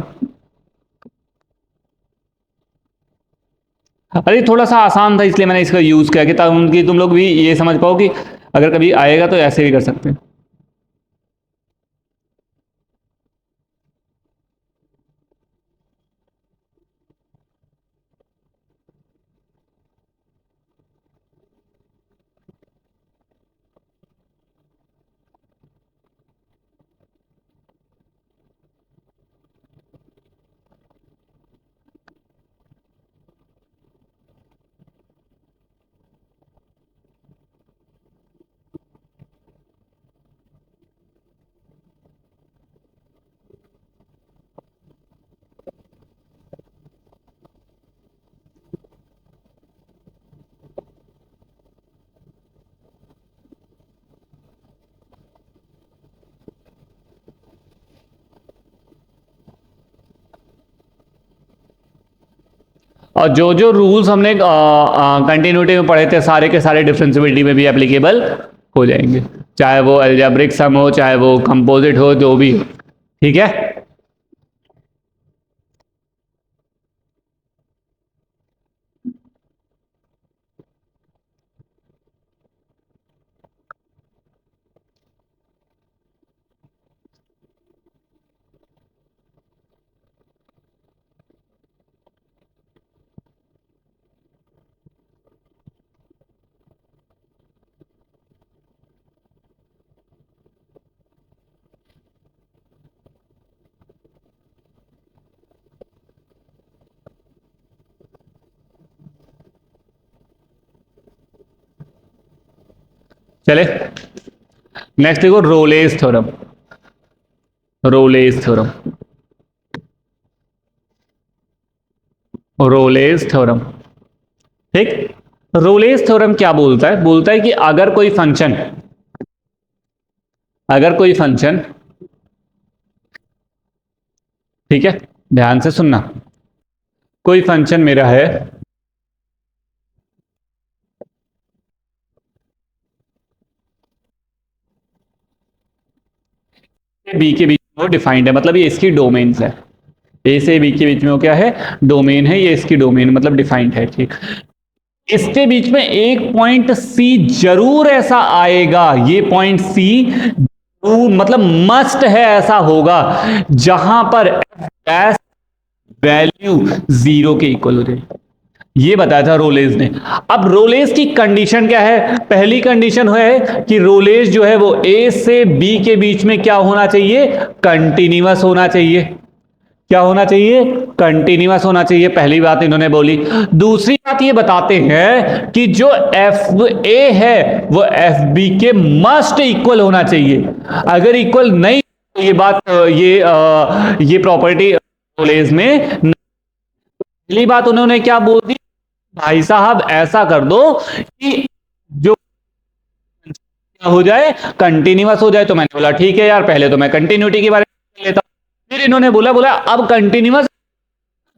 अरे थोड़ा सा आसान था इसलिए मैंने इसका यूज किया, कि ताकि तुम लोग भी ये समझ पाओ कि अगर कभी आएगा तो ऐसे भी कर सकते हैं। और जो जो रूल्स हमने कंटिन्यूटी में पढ़े थे सारे के सारे डिफरेंशियबिलिटी में भी एप्लीकेबल हो जाएंगे, चाहे वो अलजेब्रिक सम हो, चाहे वो कंपोजिट हो, जो भी हो। ठीक है। चले, नेक्स्ट देखो Rolle's theorem. Rolle's theorem, Rolle's theorem. ठीक। रोलेस थ्योरम क्या बोलता है? बोलता है कि अगर कोई फंक्शन, ठीक है, ध्यान से सुनना, कोई फंक्शन मेरा है बी के बीच में वो डिफाइंड है, मतलब ये इसकी डोमेन्स है। ए से बी के बीच में वो क्या है? डोमेन है, ये इसकी डोमेन मतलब डिफाइंड है। ठीक। इसके बीच में एक पॉइंट सी जरूर ऐसा आएगा, ये पॉइंट सी मतलब मस्ट है, ऐसा होगा जहां पर एफ वैल्यू जीरो के इक्वल हो जाए। ये बताया था रोलेज ने। अब रोलेज की कंडीशन क्या है? पहली कंडीशन है कि रोलेज जो है वो ए से बी के बीच में क्या होना चाहिए? कंटिन्यूअस होना चाहिए। क्या होना चाहिए? कंटिन्यूअस होना चाहिए। पहली बात इन्होंने बोली। दूसरी बात ये बताते हैं कि जो एफ ए है वो एफ बी के मस्ट इक्वल होना चाहिए। अगर इक्वल नहीं तो ये बात ये प्रॉपर्टी रोलेज में। पहली बात उन्होंने क्या बोल दी? भाई साहब ऐसा कर दो कि जो हो जाए कंटिन्यूअस हो जाए। तो मैंने बोला ठीक है यार, पहले तो मैं कंटिन्यूटी के बारे में लेता हूं। फिर इन्होंने बोला बोला अब कंटिन्यूअस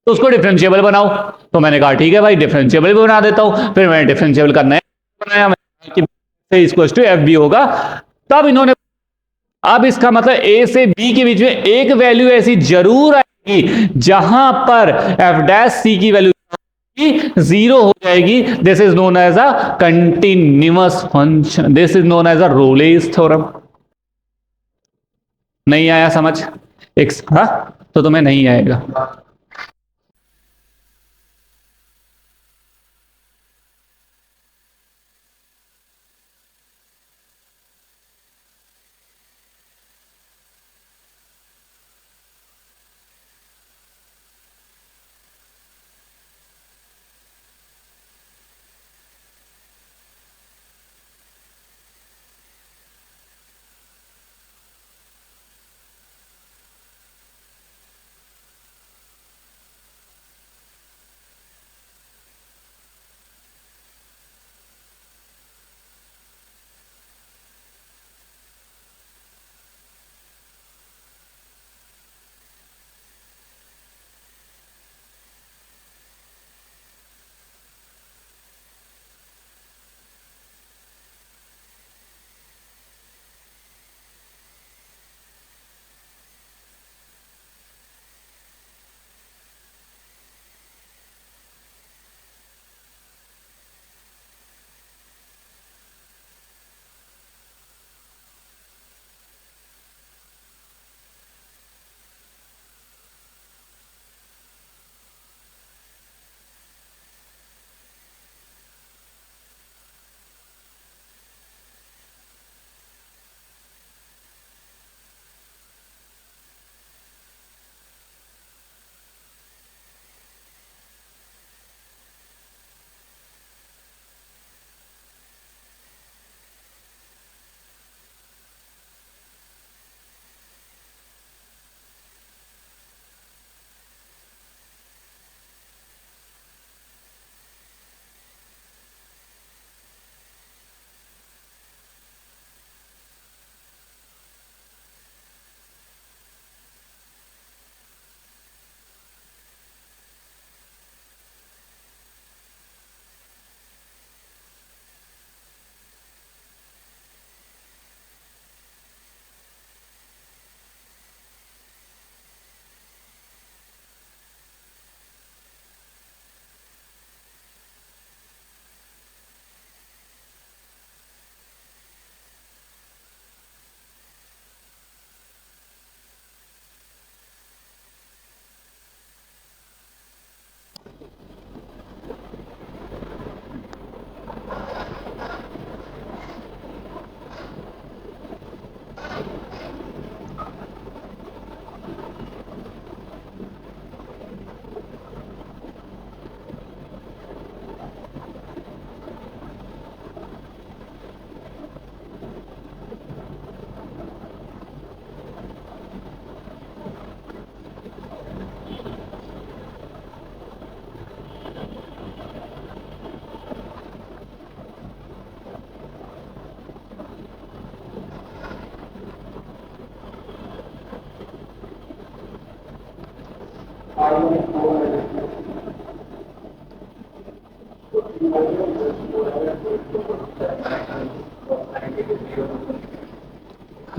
तो उसको डिफरेंशिएबल बनाओ। तो मैंने कहा ठीक है भाई, डिफरेंशिएबल भी बना देता हूं। फिर मैंने डिफरेंशिएबल का नया बनाया, कि इक्वल टू एफ बी होगा। तब इन्होंने, अब इसका मतलब ए से बी के बीच में एक वैल्यू ऐसी जरूर आएगी जहां पर एफ डैश सी की वैल्यू जीरो हो जाएगी। This is known as a continuous function, this is known as a Rolle's theorem. नहीं आया समझ? एक हाँ, तो तुम्हें नहीं आएगा।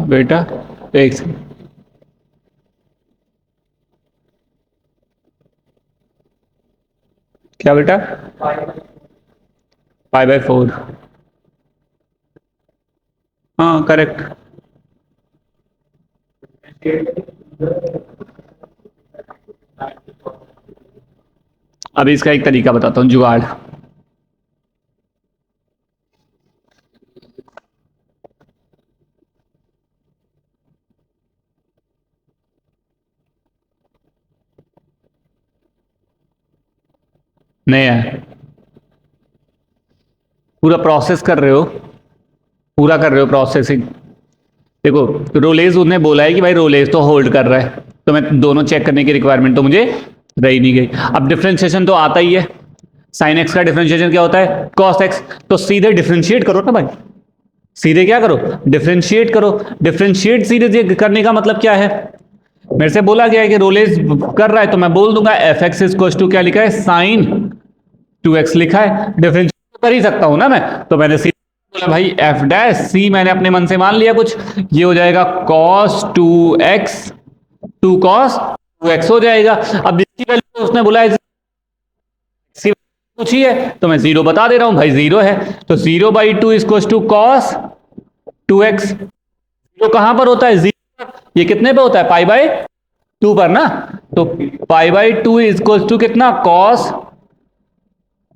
बेटा एक सेकंड। क्या बेटा? Pi by 4। हाँ करेक्ट। अभी इसका एक तरीका बताता हूँ, जुगाड़। नहीं है, पूरा प्रोसेस कर रहे हो, पूरा कर रहे हो प्रोसेसिंग। देखो, रोलेज उसने बोला है कि भाई रोलेज तो होल्ड कर रहा है, तो मैं दोनों चेक करने की रिक्वायरमेंट तो मुझे रही नहीं गई। अब डिफरेंशिएशन तो आता ही है, साइन एक्स का डिफरेंशिएशन क्या होता है? Cos x. तो सीधे डिफरेंशिएट करो ना भाई, सीधे क्या करो? डिफरेंशिएट करो। डिफरेंशिएट सीधे करने का मतलब क्या है? मेरे से बोला गया है कि रोलेज कर रहा है, तो मैं बोल दूंगा एफ एक्स इज टू क्या लिखा है? साइन 2x लिखा है। डिफरेंशिएट कर ही सकता हूं ना मैं, तो मैंने सी बोला भाई एफ डैश सी, मैंने अपने मन से मान लिया कुछ, ये हो जाएगा कॉस 2x, 2 कॉस 2x हो जाएगा। अब जिसकी वैल्यू उसने बोला है पूछी है, तो मैं जीरो बता दे रहा हूं भाई, जीरो है। तो 0/2 is to cos 2x। Zero कहां पर होता है? जीरो। ये कितने पे होता है? पाई बाय 2 पर ना। तो पाई बाय 2 इज टू कितना? Cos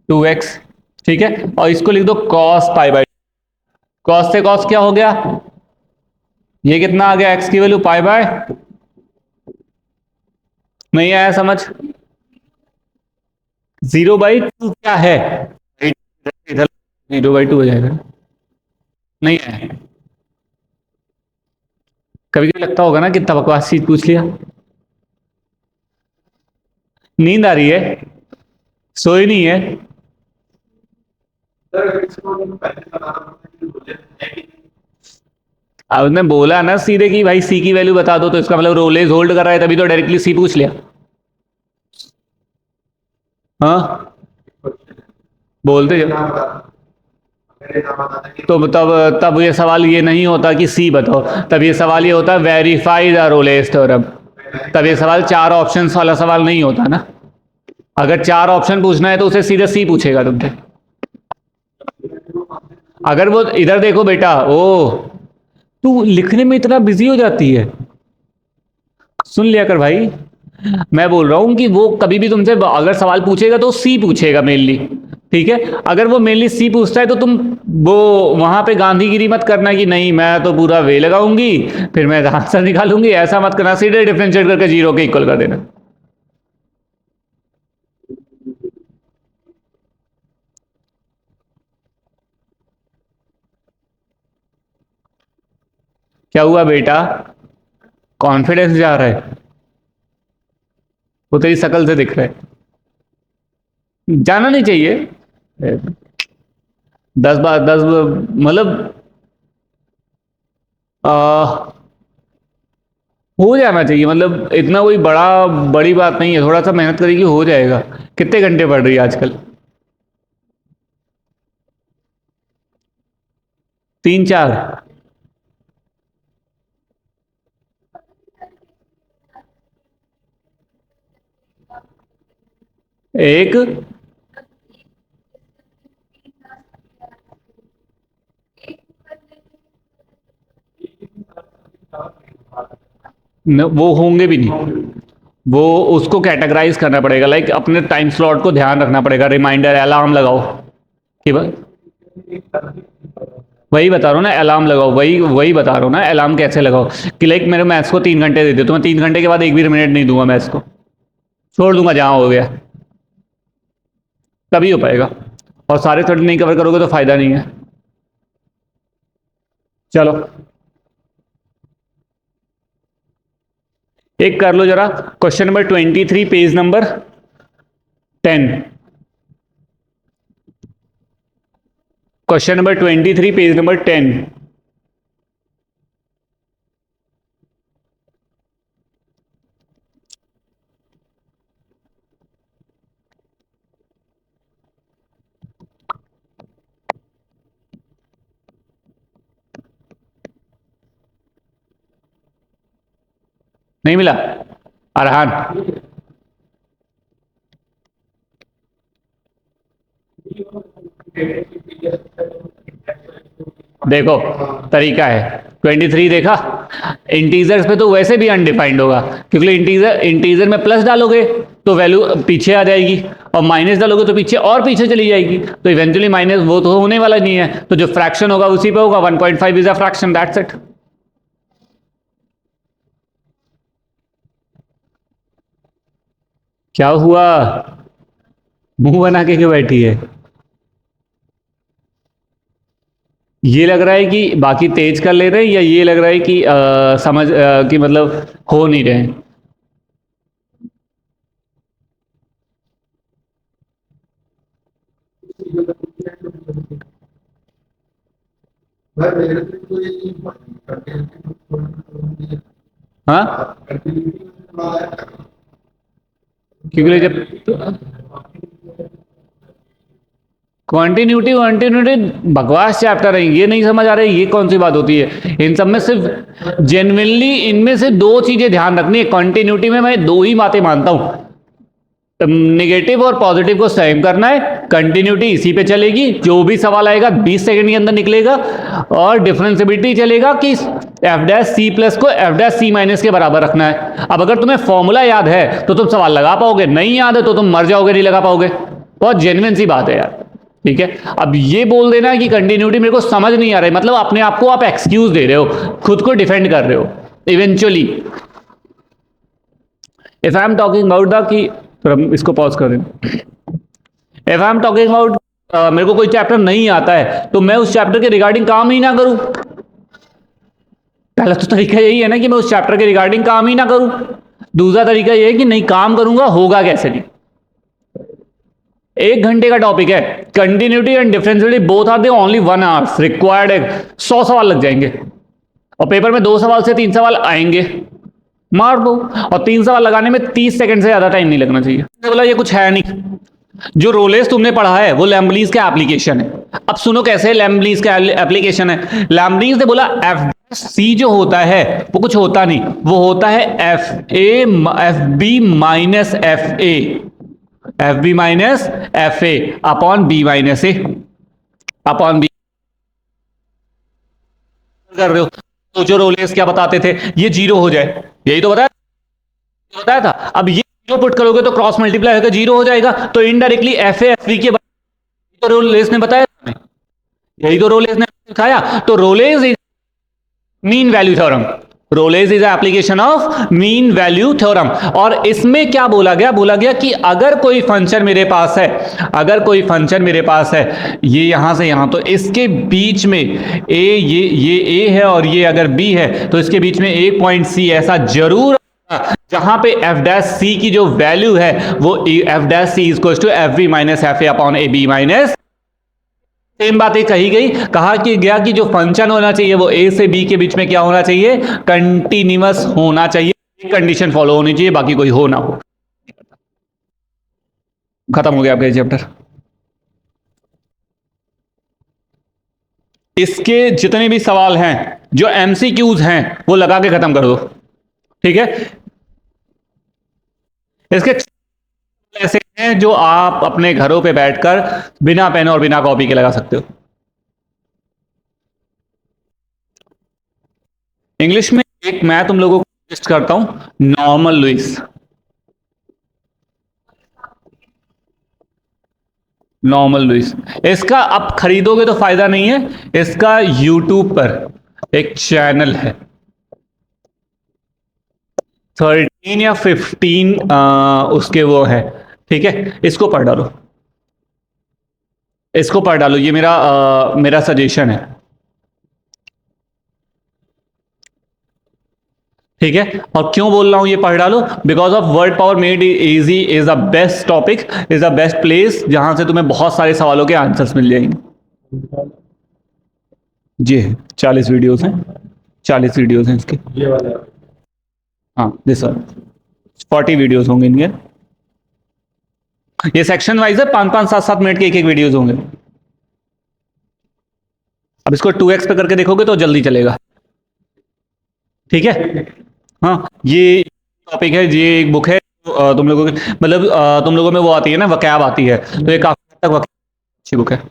2x। ठीक है, और इसको लिख दो कॉस पाई बाय। कॉस से कॉस क्या हो गया? ये कितना आ गया? एक्स की वैल्यू पाई बाय। नहीं आया समझ? 0/2 क्या है? इधर 0/2 हो जाएगा। नहीं आया। कभी कभी लगता होगा ना कितना बकवास चीज पूछ लिया। नींद आ रही है, सोई नहीं है। अब उसने बोला ना सीधे कि भाई सी की वैल्यू बता दो, तो इसका मतलब रोलेज होल्ड कर रहा है, तभी तो डायरेक्टली सी पूछ लिया। हाँ बोलते जाओ। तो तब तब ये सवाल ये नहीं होता कि सी बताओ, तब ये सवाल ये होता वेरीफाई द रोलेज थ्योरम। तब ये सवाल चार ऑप्शंस वाला सवाल नहीं होता ना। अगर चार ऑप्शन पूछना है तो उसे सीधे सी पूछेगा तुमसे। अगर वो इधर देखो बेटा, ओ तू लिखने में इतना बिजी हो जाती है, सुन लिया कर भाई। मैं बोल रहा हूं कि वो कभी भी तुमसे अगर सवाल पूछेगा तो सी पूछेगा मेनली। ठीक है, अगर वो मेनली सी पूछता है तो तुम वो वहां पे गांधीगिरी मत करना कि नहीं मैं तो पूरा वे लगाऊंगी फिर मैं आंसर निकालूंगी, ऐसा मत करना। सीधे डिफरेंशिएट करके जीरो के इक्वल कर देना। क्या हुआ बेटा? कॉन्फिडेंस जा रहा है? वो तेरी शकल से दिख रहा है। जाना नहीं चाहिए। 10 बार 10 मतलब आ, हो जाना चाहिए, मतलब इतना कोई बड़ी बात नहीं है, थोड़ा सा मेहनत करेगी हो जाएगा। कितने घंटे पढ़ रही है आजकल? 3 4? एक वो होंगे भी नहीं। वो उसको कैटेगराइज करना पड़ेगा, लाइक अपने टाइम स्लॉट को ध्यान रखना पड़ेगा, रिमाइंडर अलार्म लगाओ कि वही बता रहा हूँ ना, अलार्म लगाओ, वही वही बता रहा हूँ ना, अलार्म कैसे लगाओ कि लाइक मेरे मैथ्स को 3 घंटे दे दो, तो मैं 3 घंटे के बाद एक भी मिनट नहीं दूंगा मैथ्स को, छोड़ दूंगा जहां हो गया। तभी हो पाएगा, और सारे थर्ड नहीं कवर करोगे तो फायदा नहीं है। चलो एक कर लो जरा, question number 23 page number 10। Question number 23 page number 10। नहीं मिला? अरहान देखो, तरीका है 23 देखा। इंटीजर्स पे तो वैसे भी अनडिफाइंड होगा, क्योंकि इंटीजर इंटीजर में प्लस डालोगे तो वैल्यू पीछे आ जाएगी, और माइनस डालोगे तो पीछे और पीछे चली जाएगी, तो इवेंचुअली माइनस वो तो होने वाला नहीं है, तो जो फ्रैक्शन होगा उसी पे होगा। 1.5 is a fraction, that's it. क्या हुआ? मुंह बना के क्यों बैठी है? ये लग रहा है कि बाकी तेज कर ले रहे हैं, या ये लग रहा है कि समझ कि मतलब हो नहीं रहे हैं? हाँ, क्योंकि जब कॉन्टिन्यूटी कॉन्टिन्यूटी बकवास चैप्टर है, ये नहीं समझ आ रहा है, ये कौन सी बात होती है? इन सब में सिर्फ जेन्युइनली इनमें से दो चीजें ध्यान रखनी है। कॉन्टिन्यूटी में मैं दो ही बातें मानता हूं, नेगेटिव और पॉजिटिव को सेम करना है, कंटिन्यूटी इसी पे चलेगी, जो भी सवाल आएगा 20 सेकंड के अंदर निकलेगा, और डिफरेंशिएबिलिटी चलेगा कि एफ डैश सी प्लस को एफ डैश सी माइनस के बराबर रखना है। अब अगर तुम्हें फॉर्मूला याद है तो तुम सवाल लगा पाओगे, नहीं याद है तो तुम मर जाओगे, नहीं लगा पाओगे। बहुत जेन्युइन सी बात है यार, ठीक है। अब ये बोल देना कि कंटिन्यूटी मेरे को समझ नहीं आ रहा है, मतलब अपने आप को आप एक्सक्यूज दे रहे हो, खुद को डिफेंड कर रहे हो eventually. If I am talking about the कि, थोड़ा इसको पॉज कर दें। If I am talking about मेरे को कोई चैप्टर नहीं आता है तो मैं उस चैप्टर के रिगार्डिंग काम ही ना करूं। पहला तो तरीका यही है ना कि मैं उस चैप्टर के रिगार्डिंग काम ही ना करूं। दूसरा तरीका यह है कि नहीं काम करूंगा, होगा कैसे नहीं। 1 घंटे का टॉपिक है, continuity and differentiability both are the only 1 hour required है, 100 सवाल लग जाएंगे, और पेपर में 2 सवाल से 3 सवाल आएंगे, मार दो। और 3 सवाल लगाने में 30 सेकंड से ज्यादा टाइम नहीं लगना चाहिए। बोला ये कुछ है नहीं, जो रोलेस तुमने पढ़ा है वो लैम्बलीज का एप्लीकेशन है। अब सुनो कैसे लैम्बलीज का एप्लीकेशन है। लैम्बलीज ने बोला एफ सी जो होता है वो कुछ होता नहीं, वो होता है f a f b minus f a, f b minus f a upon b minus a upon b. कर रहे हो तो जो रोलेस क्या बताते थे, ये जीरो हो जाए, यही तो बताया था। अब ये जीरो पुट करोगे तो क्रॉस मल्टीप्लाई होकर जीरो हो जाएगा, तो indirectly f a f b के तो रोलेस ने बताया, यही तो रोलेस ने दिखाया। तो Rolle's is mean value theorem, Rolle's is application of mean value theorem. और इसमें क्या बोला गया? बोला गया कि अगर कोई फंक्शन मेरे पास है, अगर कोई फंक्शन मेरे पास है, ये यहां से यहां, तो इसके बीच में ये ए है और ये अगर बी है, तो इसके बीच में एक पॉइंट सी ऐसा जरूर जहां पे एफ डैश सी की जो वैल्यू है वो f dash c is to f b minus f a upon a b minus. Same बात कही गई, कहा कि गया कि जो फंक्शन होना चाहिए वो ए से बी के बीच में क्या होना चाहिए? कंटिन्यूअस होना चाहिए, एक कंडीशन फॉलो होनी चाहिए, बाकी कोई हो ना हो। खत्म हो गया आपका चैप्टर। इसके जितने भी सवाल हैं जो एमसीक्यूज हैं वो लगा के खत्म कर दो, ठीक है। इसके ऐसे हैं जो आप अपने घरों पे बैठकर बिना पेन और बिना कॉपी के लगा सकते हो। इंग्लिश में एक मैं तुम लोगों को सजेस्ट करता हूं, नॉर्मल लुइस। नॉर्मल लुइस, इसका आप खरीदोगे तो फायदा नहीं है, इसका यूट्यूब पर एक चैनल है, 13 या 15 उसके वो है, ठीक है। इसको पढ़ डालो, इसको पढ़ डालो, ये मेरा सजेशन है, ठीक है। और क्यों बोल रहा हूं ये पढ़ डालो? Because of word power made easy is the best topic, is the best place जहां से तुम्हें बहुत सारे सवालों के आंसर्स मिल जाएंगे। जी 40 वीडियोस हैं, 40 वीडियोस हैं इसके, ये वाले, हाँ दिस वन 40 वीडियोस होंगे इनके। ये सेक्शन वाइज है, 5-5 7-7 मिनट के एक वीडियोस होंगे। अब इसको 2x पे करके देखोगे तो जल्दी चलेगा, ठीक है। हाँ ये टॉपिक है ये, एक बुक है तुम लोगों के मतलब तुम लोगों में वो आती है ना, वकैब आती है, तो ये काफी हद तक अच्छी बुक है।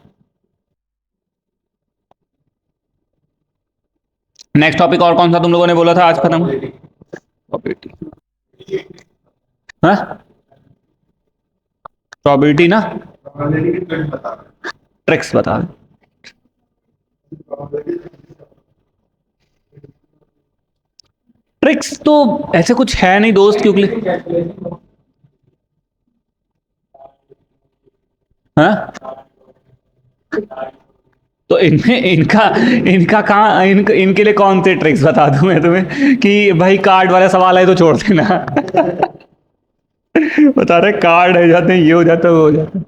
नेक्स्ट टॉपिक और कौन सा तुम लोगों ने बोला था आज खत्म? हाँ, प्रोबेबिलिटी ना, ट्रिक्स बता। ट्रिक्स तो ऐसे कुछ है नहीं दोस्त, क्योंकि हाँ, तो इनमें इनका इनका कहाँ इनके लिए कौन से ट्रिक्स बता दूं मैं तुम्हें कि भाई कार्ड वाला सवाल है तो छोड़ देना। बता रहे कार्ड है जाते हैं, ये हो जाता है, वो हो जाता है।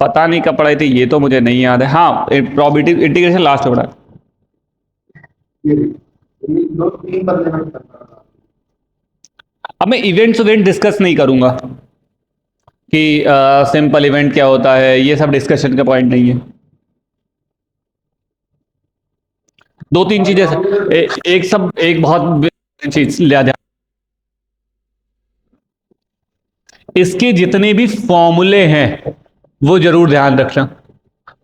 पता नहीं कब पढ़ाई थी, ये तो मुझे नहीं याद है। हाँ, प्रोबेबिलिटी इंटीग्रेशन लास्ट में पढ़ा। अब मैं इवेंट्स इवेंट डिस्कस नहीं करूंगा कि सिंपल इवेंट क्या होता है, ये सब डिस्कशन का पॉइंट नहीं है। दो तीन चीजें एक सब एक बहुत चीज लिया ध्यान, इसके जितने भी फॉर्मूले हैं वो जरूर ध्यान रखना।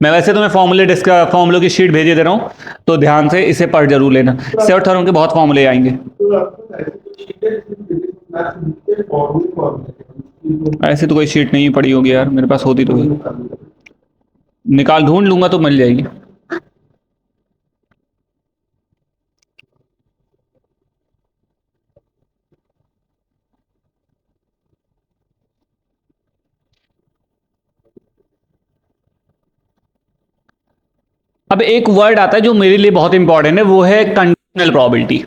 मैं वैसे तुम्हें फॉर्मूलों की शीट भेजे दे रहा हूं, तो ध्यान से इसे पढ़ जरूर लेना। सेवर्थ थ्योरम के बहुत फॉर्मूले आएंगे। ऐसे तो कोई शीट नहीं पड़ी होगी यार, मेरे पास होती तो निकाल ढूंढ लूंगा तो मिल जाएगी। अब एक वर्ड आता है जो मेरे लिए बहुत इंपॉर्टेंट है, वो है conditional probability.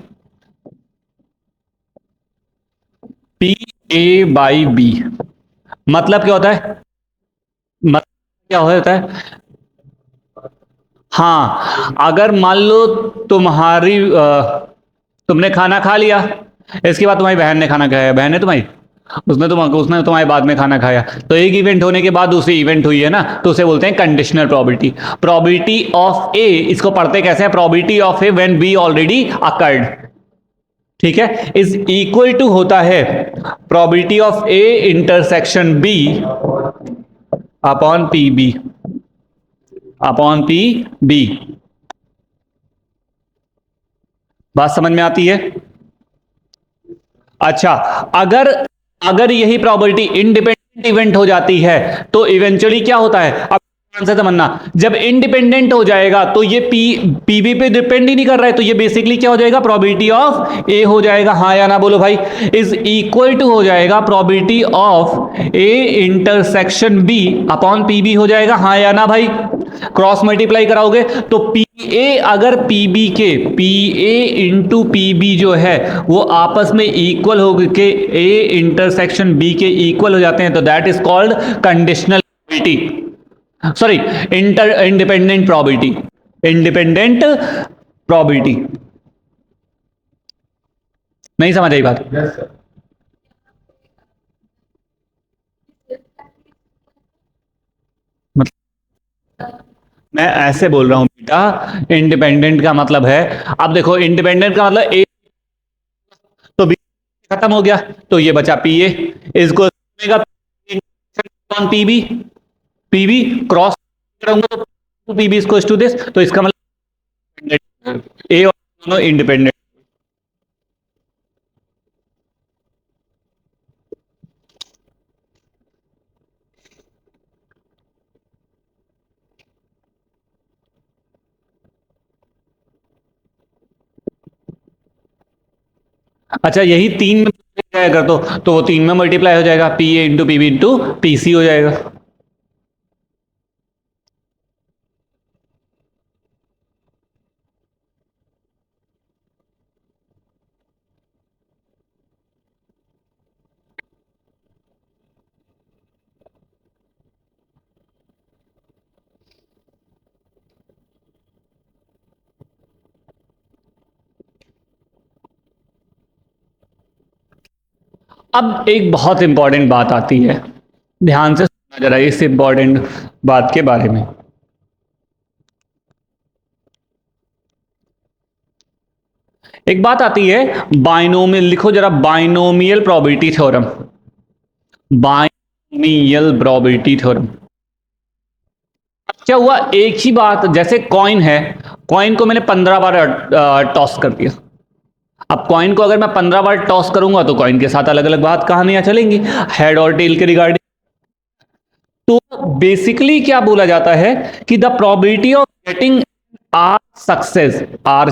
P a by b मतलब क्या होता है? मतलब क्या होता है? हाँ, अगर मान लो तुमने खाना खा लिया, इसके बाद तुम्हारी बहन ने खाना खाया, बहन ने तुम्हारी, उसने तुम्हारे बाद में खाना खाया, तो एक इवेंट होने के बाद दूसरी इवेंट हुई है ना, तो उसे बोलते हैं conditional probability. Probability of a, इसको पढ़ते कैसे हैं? Probability of a when b already occurred, ठीक है, इज इक्वल टू होता है probability of a intersection b upon p b, upon p b. बात समझ में आती है? अच्छा, अगर अगर यही प्रॉपर्टी इंडिपेंडेंट इवेंट हो जाती है तो इवेंचुअली क्या होता है? अब ध्यान से समझना, जब इंडिपेंडेंट हो जाएगा तो ये पीबी पे डिपेंड ही नहीं कर रहा है, तो ये बेसिकली क्या हो जाएगा? प्रोबेबिलिटी ऑफ ए हो जाएगा। हाँ या ना बोलो भाई। इज इक्वल टू हो जाएगा probability of a intersection b upon p b हो जाएगा। हाँ या ना भाई? क्रॉस मल्टीप्लाई कराओगे तो पी ए, अगर पीबी के पी ए इंटू पीबी जो है वो आपस में इक्वल हो के ए इंटरसेक्शन बी के इक्वल हो जाते हैं, तो that is called conditional probability, sorry independent probability, independent probability. नहीं समझ आई बात? मैं ऐसे बोल रहा हूं बेटा, इंडिपेंडेंट का मतलब है, अब देखो इंडिपेंडेंट का मतलब ए, तो बी खत्म हो गया, तो ये बचा पी ए, इसको पीबी, पीबी क्रॉस करूंगा तो पीबी इसको टू दिस, तो इसका मतलब ए और दोनों इंडिपेंडेंट। अच्छा, यही तीन में जाएगा कर तो वो तीन में मल्टीप्लाई हो जाएगा, p a into p b into p c हो जाएगा। अब एक बहुत इंपॉर्टेंट बात आती है, ध्यान से सुनना जरा इस इंपॉर्टेंट बात के बारे में। एक बात आती है बाइनोमियल, लिखो जरा binomial probability theorem, binomial probability theorem. क्या हुआ, एक ही बात, जैसे कॉइन है, कॉइन को मैंने 15 बार टॉस कर दिया। अब कॉइन को अगर मैं 15 बार टॉस करूंगा तो कॉइन के साथ अलग अलग बात कहानियां चलेंगी हेड और टेल के रिगार्डिंग। तो बेसिकली क्या बोला जाता है कि the probability of getting r success r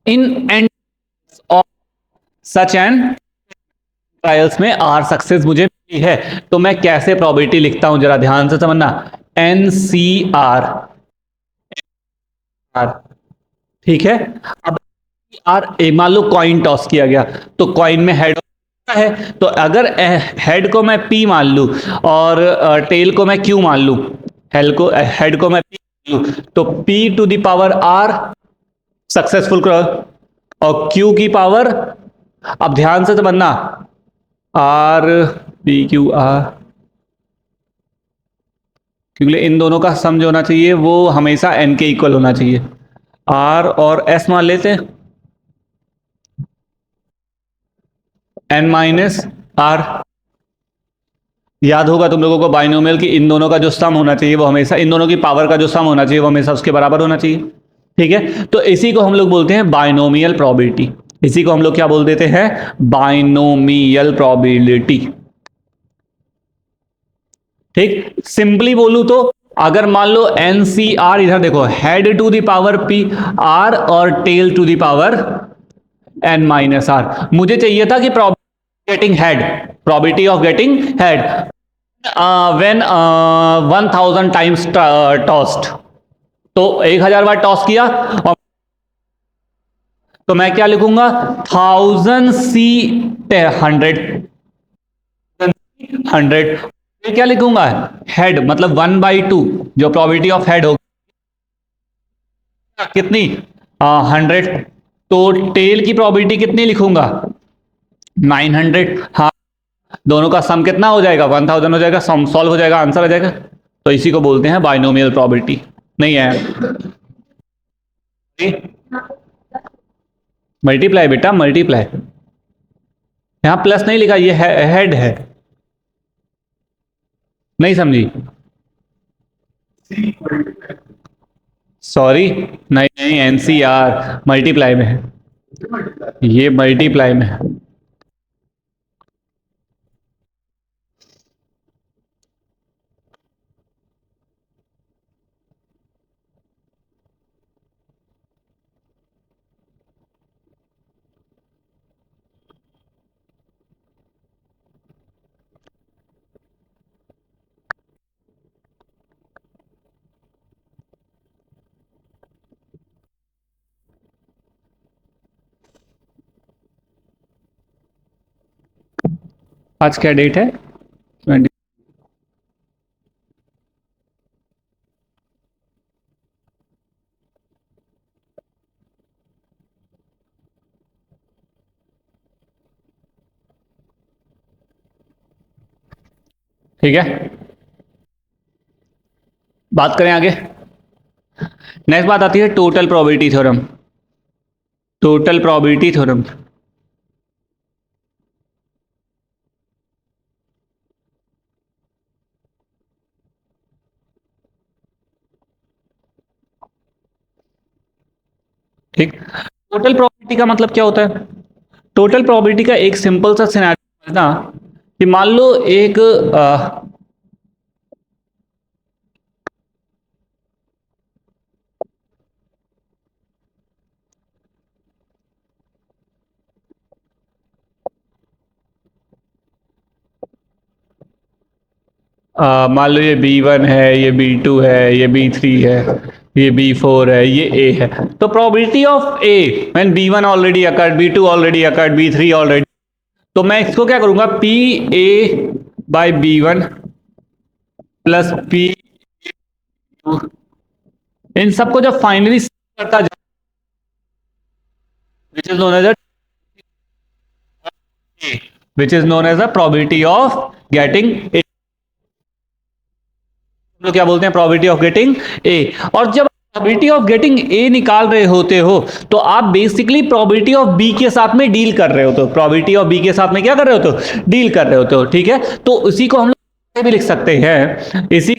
in n of such n trials में आर सक्सेस मुझे मिली है, तो मैं कैसे प्रोबेबिलिटी लिखता हूं, जरा ध्यान से समझना। एन सी आर आर, ठीक है। अब आर मान लो कॉइन टॉस किया गया, तो कॉइन में हेड है, तो अगर हेड को मैं पी मान लूं और टेल को मैं क्यू मान लूं, हेड को मैं पी मान लूं, तो p to the power r successful और क्यू की पावर, अब ध्यान से समझना, आर पी क्यू आर, क्योंकि इन दोनों का सम जो होना चाहिए वो हमेशा एन के इक्वल होना चाहिए। आर और एस मान लेते हैं, एन माइनस आर। याद होगा तुम लोगों को बाइनोमियल की इन दोनों का जो सम होना चाहिए वो हमेशा, इन दोनों की पावर का जो सम होना चाहिए वो हमेशा उसके बराबर होना चाहिए, ठीक है। तो इसी को हम लोग बोलते हैं बाइनोमियल प्रोबेबिलिटी, इसी को हम लोग क्या बोल देते हैं, बाइनोमियल प्रोबेबिलिटी। ठीक, सिंपली बोलूं तो अगर मान लो एन सी आर, इधर देखो, head to the power P R और tail to the power N minus R, मुझे चाहिए था कि getting head, probability of getting head when 1000 times tossed, तो 1000 बार टॉस किया, और तो मैं क्या लिखूंगा, 1000 सी 100, क्या लिखूंगा, हेड, मतलब 1/2, जो प्रोबेबिलिटी ऑफ हेड होगी कितनी, 100, तो टेल की प्रोबेबिलिटी कितनी लिखूंगा, 900। हाँ, दोनों का सम कितना हो जाएगा, 1000 हो जाएगा, सम सॉल्व हो जाएगा, आंसर आ जाएगा। तो इसी को बोलते हैं बाइनोमियल प्रोबेबिलिटी। नहीं है, मल्टीप्लाई बेटा, मल्टीप्लाई, यहां प्लस नहीं लिखा, ये हेड है, नहीं समझी, सॉरी, नहीं नहीं, एनसीआर मल्टीप्लाई में है, ये मल्टीप्लाई में है। आज क्या डेट है, 20। ठीक है, बात करें आगे। नेक्स्ट बात आती है total probability theorem, total probability theorem. ठीक, टोटल प्रोबेबिलिटी का मतलब क्या होता है, टोटल प्रोबेबिलिटी का एक सिंपल सा सिनेरियो समझना, कि मान लो एक मान लो ये B1 है, ये B2 है, ये B3 है, ये B4 है, ये A है, तो probability of A when B1 already occurred, B2 already occurred, B3 already, तो मैं इसको क्या करूंगा, PA/B1 प्लस P, इन सबको जब फाइनली करता जाए, which is known as which is known as a probability of getting a, क्या बोलते हैं, प्रोबेबिलिटी ऑफ गेटिंग ए। और जब प्रोबेबिलिटी ऑफ गेटिंग ए निकाल रहे होते हो तो आप बेसिकली प्रोबेबिलिटी ऑफ बी के साथ में डील कर रहे होते हो, प्रोबेबिलिटी ऑफ बी के साथ में क्या कर रहे होते हो, डील कर रहे होते हो, ठीक है। तो इसी को हम लोग भी लिख सकते हैं, इसी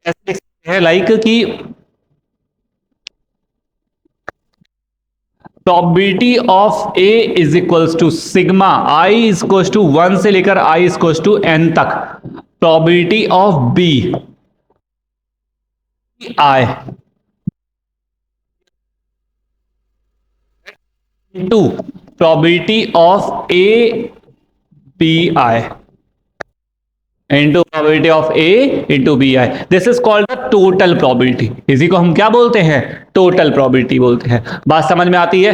ऐसे लिख सकते हैं लाइक कि probability of a is equals to sigma i is equals to 1 से लेकर i is equals to n तक, probability of b i to probability of a b i into probability of A into BI. This is called the total probability. इसी को हम क्या बोलते हैं, total probability बोलते हैं। बात समझ में आती है,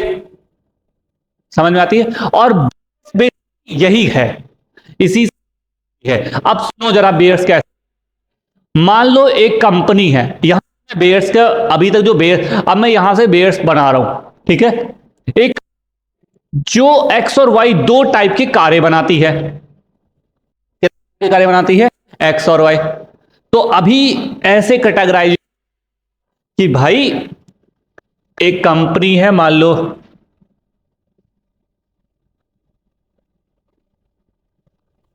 समझ में आती है। और यही है, इसी है। अब सुनो जरा बेयर्स कैसे, मान लो एक कंपनी है, यहां बेयर्स का अभी तक जो बेयर्स, अब मैं यहां से बेयर्स बना रहा हूं, ठीक है। एक जो एक्स और वाई दो टाइप की कारें बनाती है, कारें बनाती है एक्स और वाई। तो अभी ऐसे कैटेगराइज कि भाई एक कंपनी है, मान लो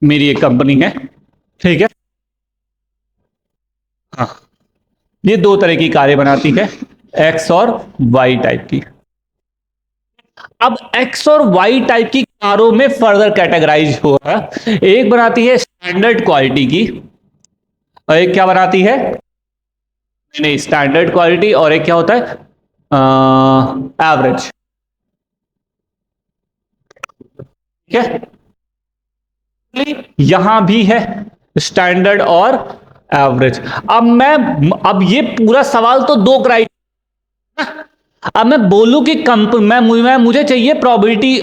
मेरी एक कंपनी है, ठीक है। हाँ, ये दो तरह की कारें बनाती है, एक्स और वाई टाइप की। अब एक्स और वाई टाइप की कारों में फर्दर कैटेगराइज हुआ, एक बनाती है स्टैंडर्ड क्वालिटी की और एक क्या बनाती है, नहीं स्टैंडर्ड क्वालिटी और एक क्या होता है, एवरेज, ठीक है। यहां भी है स्टैंडर्ड और एवरेज। अब ये पूरा सवाल तो दो क्राइटेरिया, अब मैं बोलूं कि मैं मुझे चाहिए प्रोबेबिलिटी,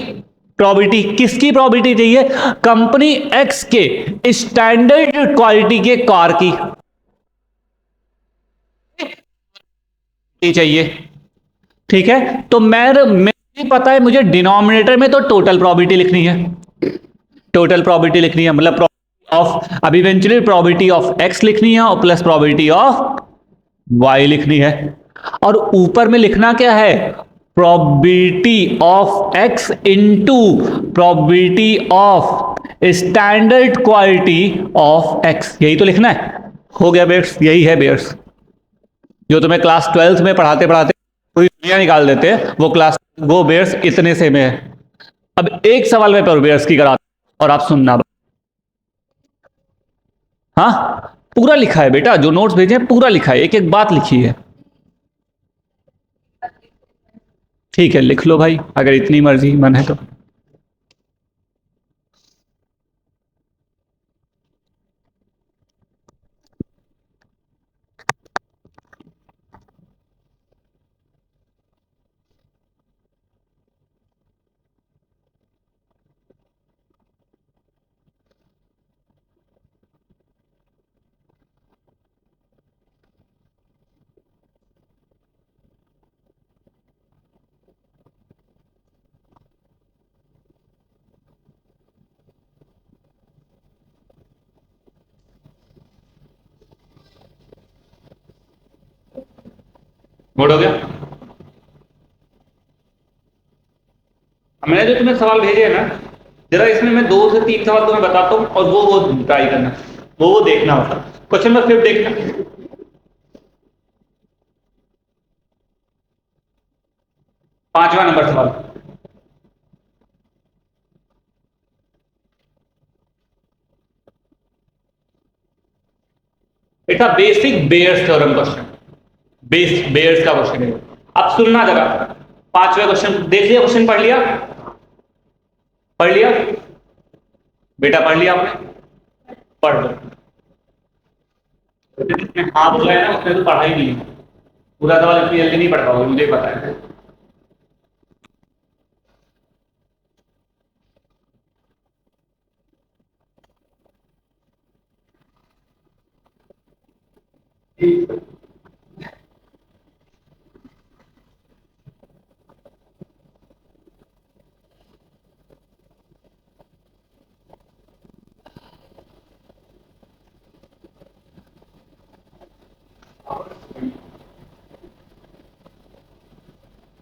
प्रोबेबिलिटी किसकी प्रोबेबिलिटी चाहिए, कंपनी एक्स के स्टैंडर्ड क्वालिटी के कार की चाहिए, ठीक है। तो मुझे पता है, मुझे डिनोमिनेटर में तो टोटल प्रोबेबिलिटी लिखनी है, टोटल प्रोबेबिलिटी लिखनी है, मतलब ऑफ, अब इवेंचुअली प्रोबेबिलिटी ऑफ एक्स लिखनी है और प्लस प्रोबेबिलिटी ऑफ वाई लिखनी है। और ऊपर में लिखना क्या है, probability of x into probability of standard quality of x, यही तो लिखना है। हो गया बेयर्स, यही है बेयर्स, जो तुम्हें क्लास 12th में पढ़ाते पढ़ाते पूरी दुनिया निकाल देते हैं, वो क्लास, वो बेयर्स इतने से में है। अब एक सवाल में पर बेयर्स की कराता और आप सुनना, हाँ पूरा लिखा है बेटा, जो नोट्स भेजे हैं पूरा लिखा है, एक एक बात लिखी है, ठीक है लिख लो भाई अगर इतनी मर्जी मन है तो। नोट हो गया, मैंने जो तुम्हें सवाल भेजे हैं ना, जरा इसमें मैं 2 से 3 सवाल तुम्हें बताता हूँ और वो ट्राई करना, वो देखना, मतलब क्वेश्चन नंबर 5 देखना, 5वां नंबर सवाल। It's a basic Bayes theorem question, Bayes का क्वेश्चन है। अब सुनना जरा, 5वें क्वेश्चन देख लिया, क्वेश्चन पढ़ लिया, पढ़ लिया बेटा, पढ़ लिया आपने, पढ़ लो। हाँ बोला है ना, उसने तो पढ़ा ही नहीं है, पूरा सवाल इतनी जल्दी नहीं पढ़ पाओगे, मुझे पता है।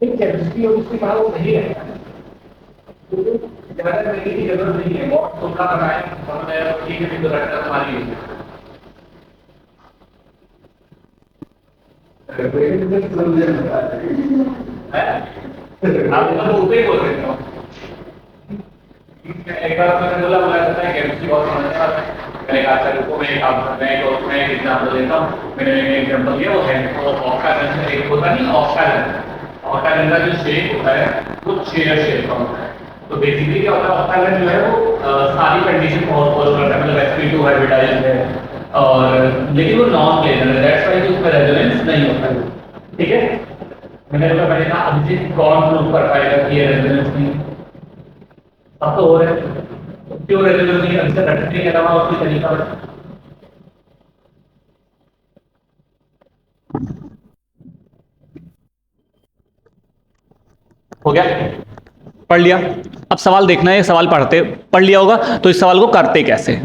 केमिस्ट्री और उसकी कहा वो नहीं है, ज्यादा करने की जरूरत नहीं है, बहुत थोड़ा बनाए हमने, ठीक है तो रखना हमारी आप तो ऊपर बोल रहे हो। एक बार मैंने बोला मुझे लगता है केमिस्ट्री बहुत समझने वाला है, मैंने कहा अच्छा रुको मैं काम मैं एक और मैं एक एग्जांपल देता हूँ। मैंने एक एग्जांपल दिया वो है वो ऑक्टागन, एक होता नहीं ऑक्टागन, ऑक्टागन का जो शेप होता है वो चेयर शेप का होता है। तो बेसिकली क्या होता है ऑक्टागन जो है वो सारी कंडीशन फॉलो करता है, मतलब sp2 हाइब्रिडाइज्ड है और लेकिन वो नॉन प्लेनर है, दैट्स व्हाई उसमें रेजोनेंस नहीं होता है। ठीक है, मैंने बोला मैंने कहा अभिजीत कौन प्रूव कर पाएगा कि ये रेजोनेंस नहीं है? अब तो हो रहा है, क्यों रेजोनेंस नहीं है? इससे रटने के अलावा और कोई तरीका बता। हो गया, पढ़ लिया। अब सवाल देखना है, सवाल पढ़ते पढ़ लिया होगा तो इस सवाल को करते कैसे,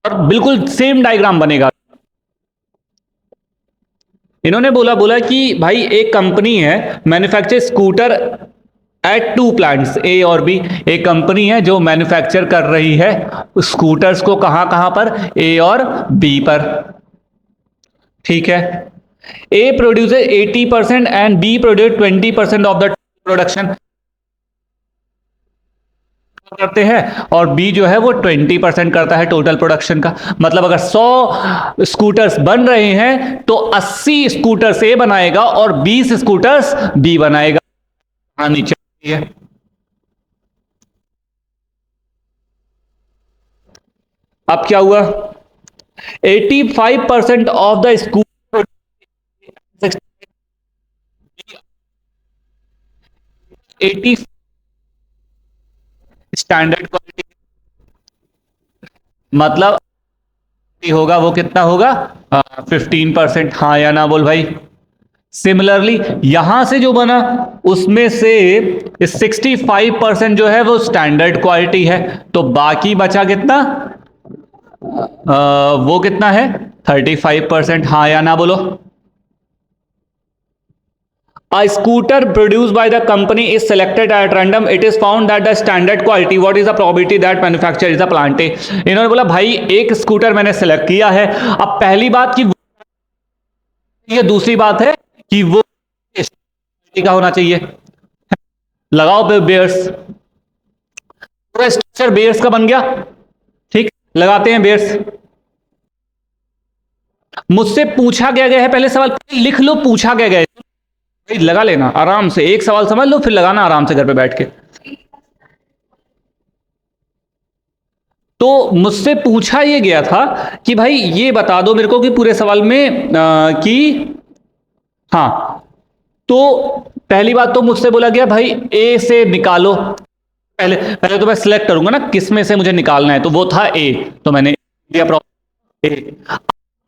और बिल्कुल सेम डायग्राम बनेगा। इन्होंने बोला बोला कि भाई एक कंपनी है manufacture scooter at two plants A और बी। एक कंपनी है जो मैन्युफैक्चर कर रही है स्कूटर्स को, कहां कहां पर, ए और बी पर। ठीक है, A produces 80% and B produce 20% of the production करते हैं, और बी जो है वो 20% करता है टोटल प्रोडक्शन का। मतलब अगर 100 स्कूटर्स बन रहे हैं तो 80 स्कूटर्स ए बनाएगा और 20 स्कूटर्स बी बनाएगा। हाँ नीचे है। अब क्या हुआ, 85% of the scooter, 80 standard quality, मतलब होगा वो कितना होगा, 15%। हाँ या ना बोल भाई। सिमिलरली यहां से जो बना उसमें से 65% जो है वो स्टैंडर्ड क्वालिटी है, तो बाकी बचा कितना, वो कितना है 35%। हाँ या ना बोलो। A scooter produced by the company is selected at random. It is found that the standard quality. What is the probability that manufacturer is a plant A? इन्होंने बोला भाई एक स्कूटर मैंने सेलेक्ट किया है। अब पहली बात कि ये, दूसरी बात है कि वो का होना चाहिए। लगाओ पे बेयर्स, पूरा स्ट्रक्चर बेयर्स का बन गया। ठीक, लगाते हैं बेयर्स। मुझसे पूछा क्या गया है, पहले सवाल लिख लो, पूछा क्या गया है, लगा लेना आराम से, एक सवाल समझ लो फिर लगाना आराम से घर पे बैठ के। तो मुझसे पूछा ये गया था कि भाई ये बता दो मेरे को कि पूरे सवाल में कि, हाँ, तो पहली बात तो मुझसे बोला गया भाई ए से निकालो। पहले पहले तो मैं सिलेक्ट करूंगा ना किस में से मुझे निकालना है, तो वो था ए, तो मैंने दिया प्रॉब्लम ए।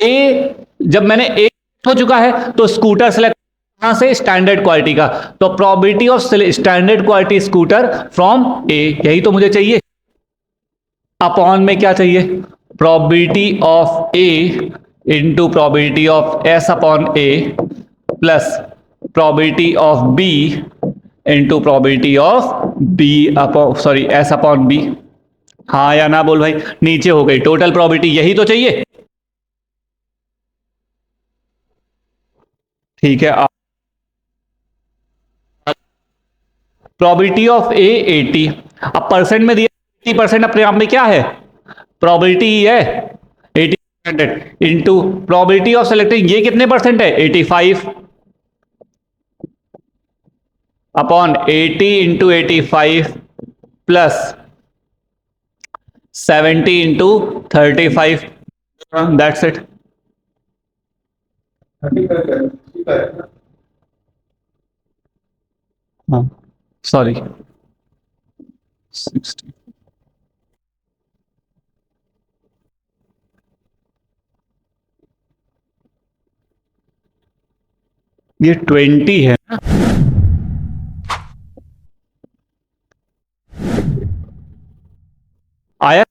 ए जब मैंने ए हो चुका है तो स्कूटर सेलेक्ट कहां से, स्टैंडर्ड क्वालिटी का, तो probability of standard quality scooter from A, यही तो मुझे चाहिए। अपॉन में क्या चाहिए, probability of A into probability of S upon A plus probability of B into probability of B upon, sorry, S upon B. हाँ या ना बोल भाई, नीचे हो गई टोटल प्रोबेबिलिटी, यही तो चाहिए। ठीक है, प्रोबेबिलिटी ऑफ ए 80, अब परसेंट में दिया 80%, अपने आप में क्या है, प्रोबेबिलिटी ही है 80% इंटू प्रोबेबिलिटी ऑफ सेलेक्टिंग, ये कितने परसेंट है 85 upon 80 into 85 plus 70 into 35, that's it. हाँ सॉरी 60, ये 20 है ना, आया।